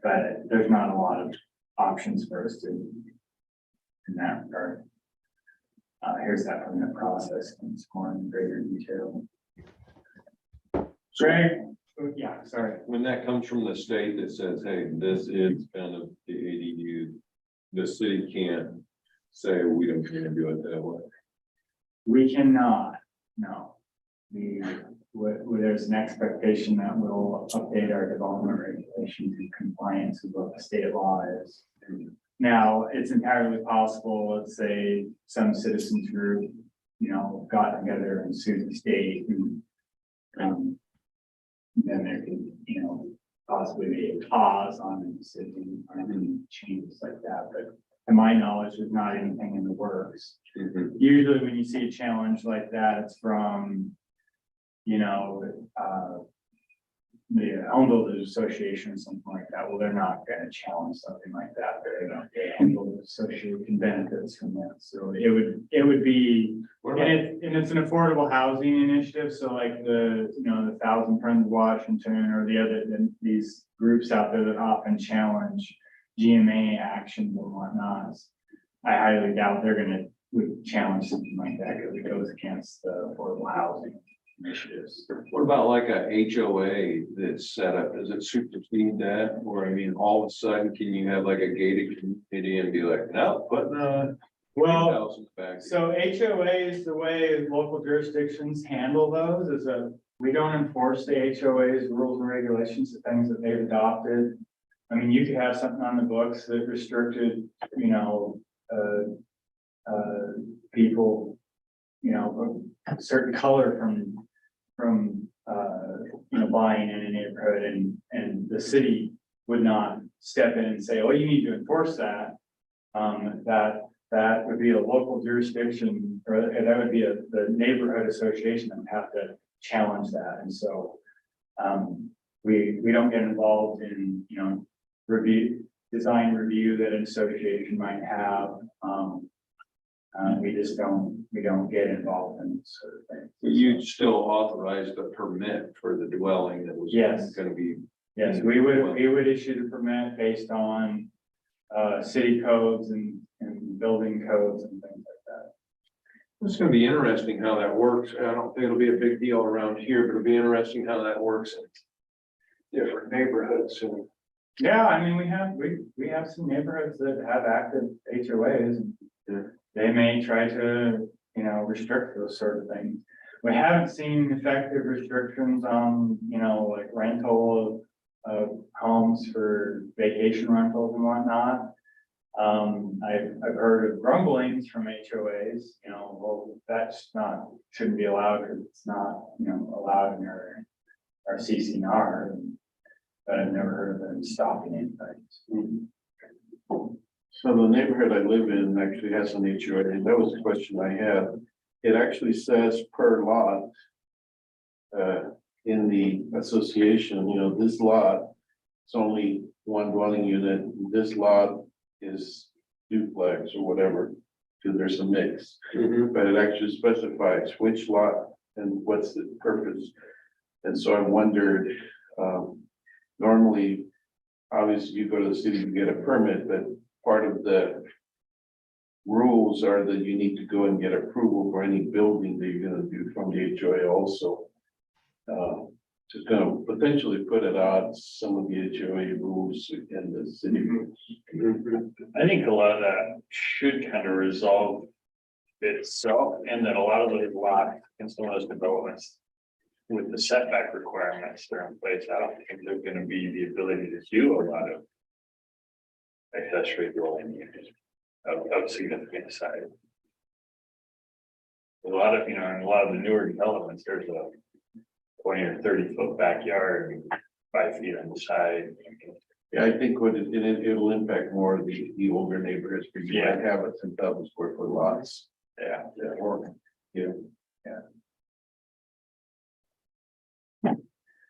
But there's not a lot of options for us to in that regard. Here's that permit process and it's more in greater detail. Greg, yeah, sorry. When that comes from the state that says, hey, this is kind of the ADU, the city can't say, we don't want to do it that way. We cannot, no. There's an expectation that we'll update our development regulations in compliance with what the state law is. Now, it's entirely possible, let's say, some citizens group, got together and sued the state and then there could, possibly be a pause on the decision or any changes like that. But to my knowledge, there's not anything in the works. Usually when you see a challenge like that, it's from, the Home Builders Association or something like that. Well, they're not going to challenge something like that. The Home Builders Association can benefits from that. So it would be, and it's an affordable housing initiative. So like the 1,000 Friends of Washington or these groups out there that often challenge GMA actions and whatnot. I highly doubt they're would challenge something like that because it goes against the affordable housing initiatives. What about like a HOA that's set up? Does it supersede that? Or all of a sudden, can you have like a gated community and be like, no, putting a house in the back? So HOAs, the way local jurisdictions handle those we don't enforce the HOA's rules and regulations, the things that they've adopted. I mean, you could have something on the books that restricted, you know, people, you know, a certain color from, you know, buying in a neighborhood and the city would not step in and say, oh, you need to enforce that. That would be a local jurisdiction, or that would be the neighborhood association that would have to challenge that. And so, we don't get involved in, you know, design review that an association might have. We don't get involved in this sort of thing. You still authorize the permit for the dwelling that was Yes. gonna be. Yes, we would issue the permit based on, city codes and building codes and things like that. It's gonna be interesting how that works. I don't think it'll be a big deal around here, but it'll be interesting how that works in different neighborhoods and. Yeah, I mean, we have some neighborhoods that have active HOAs. And they may try to, you know, restrict those sort of things. We haven't seen effective restrictions on, you know, like rental of homes for vacation rentals and whatnot. I've heard of grumblings from HOAs, you know, well, that's shouldn't be allowed because it's not, you know, allowed in our CCNR. But I've never heard of them stopping anything. So the neighborhood I live in actually has an HOA, and that was the question I had. It actually says per lot. In the association, you know, this lot, it's only one dwelling unit, this lot is duplex or whatever. Because there's a mix, but it actually specifies which lot and what's the purpose. And so I wondered, normally, obviously you go to the city to get a permit, but part of the rules are that you need to go and get approval for any building that you're gonna do from the HOA also. Just gonna potentially put it out, some of the HOA rules and the city rules. I think a lot of that should kind of resolve itself, and that a lot of those lots in some of those developments with the setback requirements that are in place, I don't think there's gonna be the ability to do a lot of accessory dwelling units of significant size. A lot of, you know, in a lot of the newer developments, there's a 20 or 30-foot backyard, and 5 feet on the side. Yeah, I think what it'll impact more the older neighborhoods, because you might have a 10,000 square foot lots. Yeah.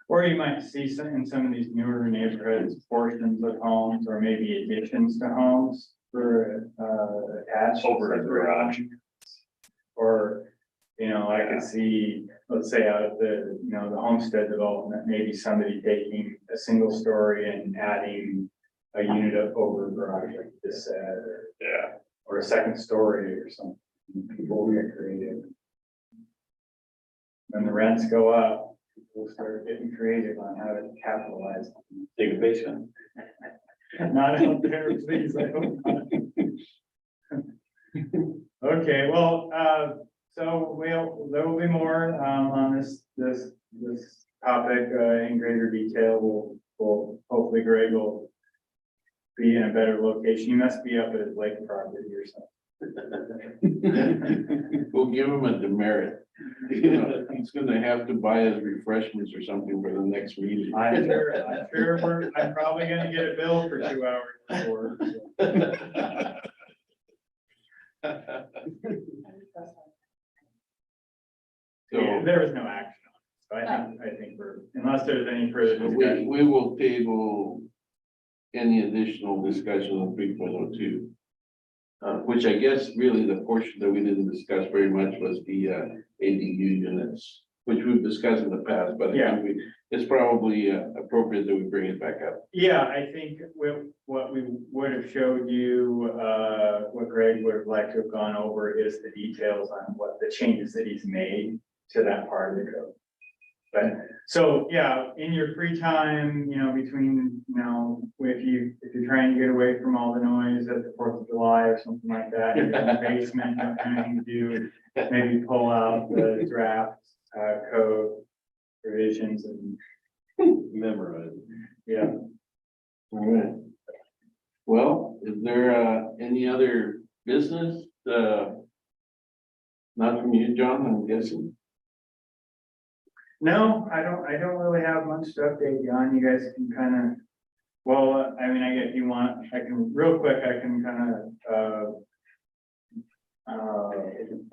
Or you might see some in some of these newer neighborhoods, portions of homes or maybe additions to homes for attached. Over a garage. Or, you know, I could see, let's say out of the, you know, the homestead development, maybe somebody taking a single story and adding a unit of over a garage like this said, or a second story or something. People get creative. When the rents go up, we'll start getting creative on how to capitalize. Take a basement. Not out there, please, I hope not. Okay, well, so there will be more, on this topic, in greater detail. We'll hopefully Greg will be in a better location. You must be up at his lake property or something. We'll give him a demerit. You know, he's gonna have to buy us refreshments or something for the next meeting. I'm sure I'm probably gonna get a bill for 2 hours before. So Yeah, there was no action on it, so I think we're, unless there's any further discussion. we will table any additional discussion on 3.02. Which I guess really the portion that we didn't discuss very much was the ADU units, which we've discussed in the past, but I think it's probably appropriate that we bring it back up. Yeah, I think what we would have showed you, what Greg would have liked to have gone over is the details on what the changes that he's made to that part of the code. But, so, yeah, in your free time, you know, between, you know, if you're trying to get away from all the noise at the 4th of July or something like that, you're in the basement, you're trying to do, maybe pull out the draft, code revisions and Memorize. yeah. All right. Well, is there any other business? Not from you, John, I'm guessing. No, I don't really have much to update you on. You guys can kind of, well, I mean, if you want, I can, real quick, I can kind of,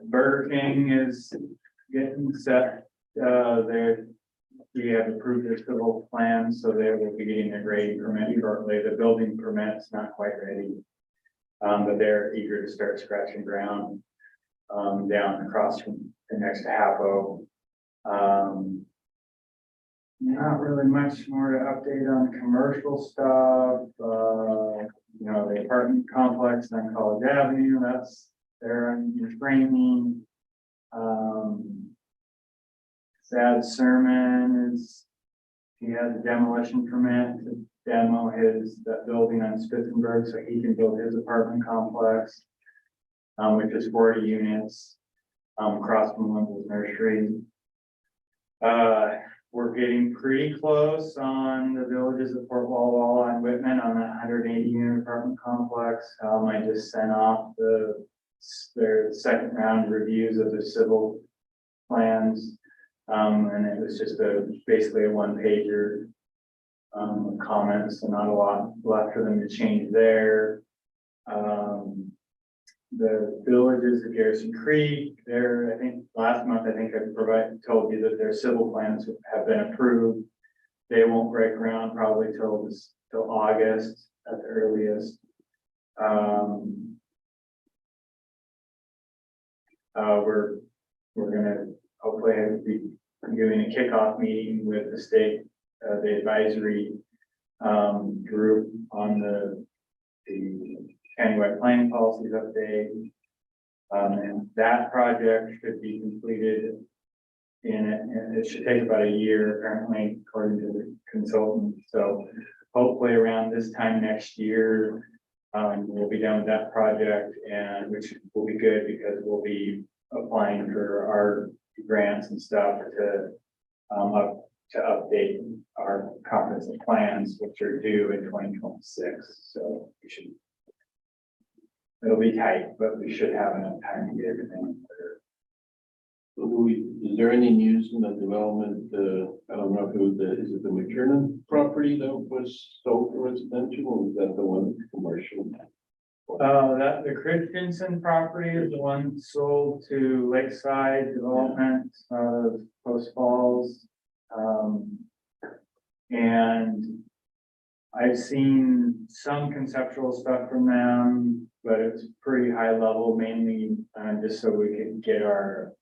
Burger King is getting set. We have approved their civil plans, so they will be getting their grading permit shortly. The building permit's not quite ready. But they're eager to start scratching ground, down across from the next to Hapo. Not really much more to update on commercial stuff, you know, the apartment complex on College Avenue, they're in framing. Sad Sermon is, he has a demolition permit to demo that building on Spitzenberg, so he can build his apartment complex. Which is 40 units, across from Wimbledon Nursery. We're getting pretty close on the villages of Fort Walla Walla and Whitman on that 180 unit apartment complex. I just sent off their second round reviews of the civil plans. And it was just basically a one pager, comments, so not a lot left for them to change there. The villages of Garrison Creek, I think last month, I told you that their civil plans have been approved. They won't break ground probably till August at the earliest. We're gonna hopefully be giving a kickoff meeting with the state, the advisory group on the countywide planning policies update. And that project should be completed and it should take about a year apparently, according to the consultant. So hopefully around this time next year, we'll be done with that project, and which will be good because we'll be applying for our grants and stuff to update our comprehensive plans, which are due in 2026. So we should. It'll be tight, but we should have enough time to get everything clear. So is there any news in the development? I don't know if it was is it the McKernan property that was sold for residential, or was that the one commercial? The Christensen property is the one sold to Lakeside Development of Post Falls. And I've seen some conceptual stuff from them, but it's pretty high level, mainly just so we can get our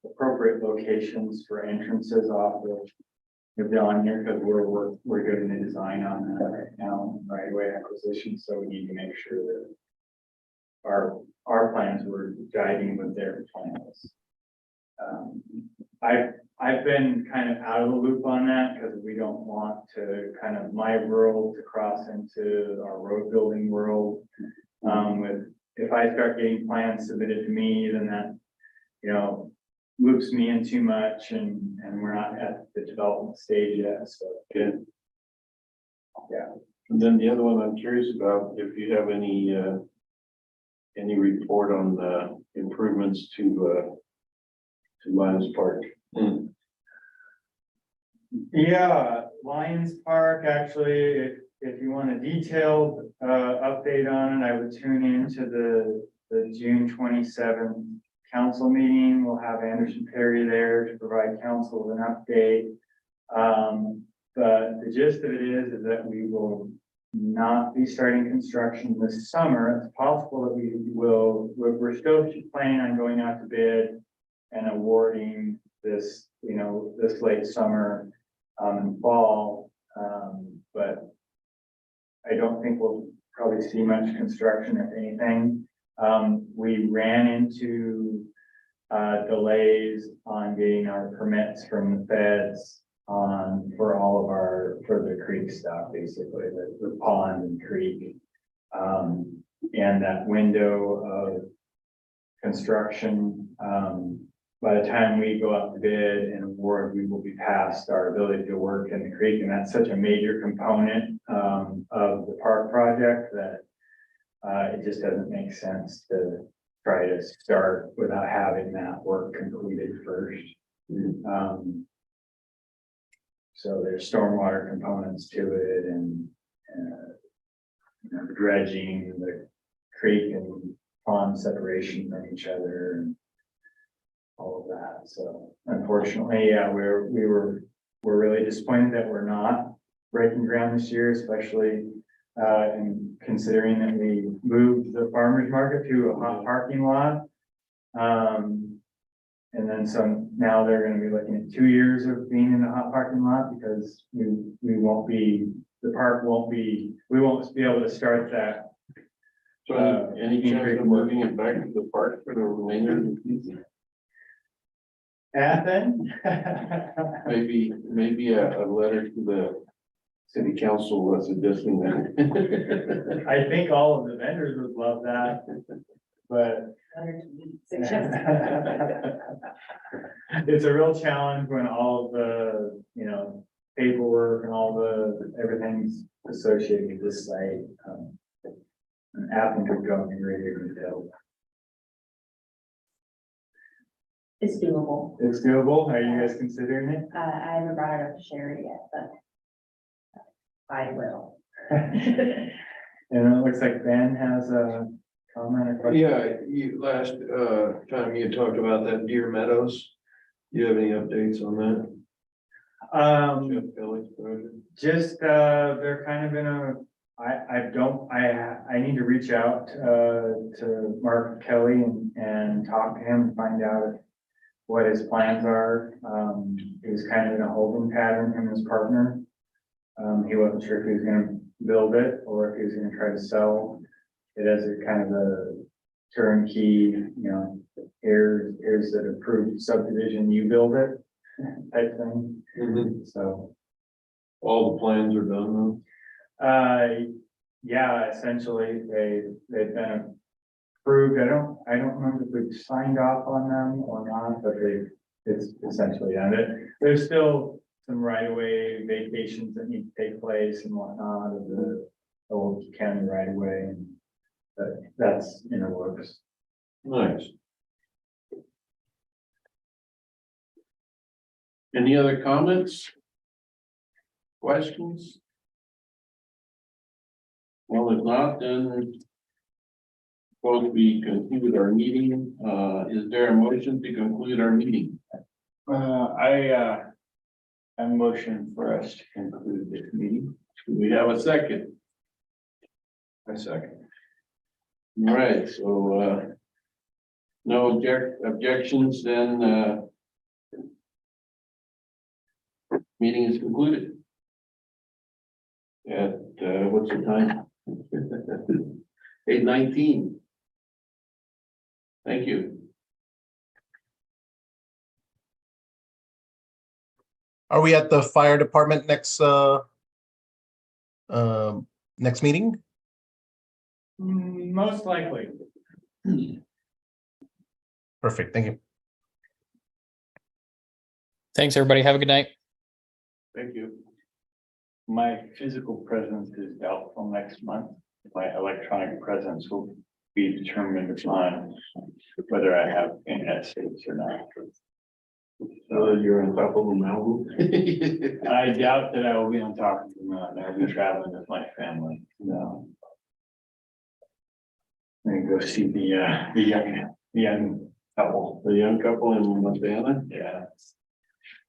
appropriate locations for entrances off of down here, because we're doing the design on that right now, right away acquisition, so we need to make sure that our plans were guiding with their plans. I've been kind of out of the loop on that because we don't want to kind of my world to cross into our road building world. If I start getting plans submitted to me, then that, you know, loops me in too much, and we're not at the development stage yet, so. Good. Yeah. And then the other one I'm curious about, if you have any report on the improvements to Lions Park. Yeah, Lions Park, actually, if you want a detailed update on it, I would tune into the June 27th council meeting. We'll have Anderson Perry there to provide council with an update. But the gist of it is that we will not be starting construction this summer. It's possible that we will, we're still planning on going out to bid and awarding this, you know, this late summer and fall. But I don't think we'll probably see much construction, if anything. We ran into delays on getting our permits from the feds for all of for the creek stuff, basically the pond and creek. And that window of construction by the time we go out to bid and award, we will be past our ability to work in the creek, and that's such a major component of the park project that it just doesn't make sense to try to start without having that work completed first. So there's stormwater components to it and you know, the dredging, the creek and pond separation from each other and all of that. So unfortunately, yeah, we're really disappointed that we're not breaking ground this year, especially and considering that we moved the farmer's market to a hot parking lot. And then some, now they're gonna be looking at 2 years of being in a hot parking lot because we won't be, the park won't be, we won't be able to start that. So any chance of moving it back to the park for the remainder of the season? Happen? Maybe a letter to the city council was suggesting that. I think all of the vendors would love that, but it's a real challenge when all of the, you know, paperwork and all the, everything's associated with this site. And Athens could go in greater detail. It's doable. It's doable. Are you guys considering it? I haven't brought it up to Sherry yet, but I will. And it looks like Ben has a comment or question. Yeah, you, last, time you talked about that Deer Meadows. Do you have any updates on that? Jeff Kelly's project? Just, they're kind of in a, I need to reach out, to Mark Kelly and talk to him and find out what his plans are. He was kind of in a holding pattern, him and his partner. He wasn't sure if he was gonna build it or if he was gonna try to sell it as a kind of a turnkey, you know, here's the approved subdivision, you build it type thing. So. All the plans are done Yeah, essentially, they've been approved. I don't remember if we've signed off on them or not, but it's essentially done it. There's still some right of way vacations that need to take place and whatnot of the old county right of way, and that's in the works. Nice. Any other comments? Questions? Well, if not, then suppose we conclude our meeting. Is there a motion to conclude our meeting? I motion for us to conclude this meeting. Do we have a second? I second. All right, so, no objections, then, meeting is concluded. At, what's the time? 8:19. Thank you. Are we at the fire department next next meeting? Most likely. Perfect, thank you. Thanks, everybody. Have a good night. Thank you. My physical presence is doubtful next month. My electronic presence will be determined on whether I have internet service or not. So you're on top of the mountain? I doubt that I will be on top of the mountain. I'll be traveling with my family. No. And go see the young couple. The young couple in Montana? Yeah.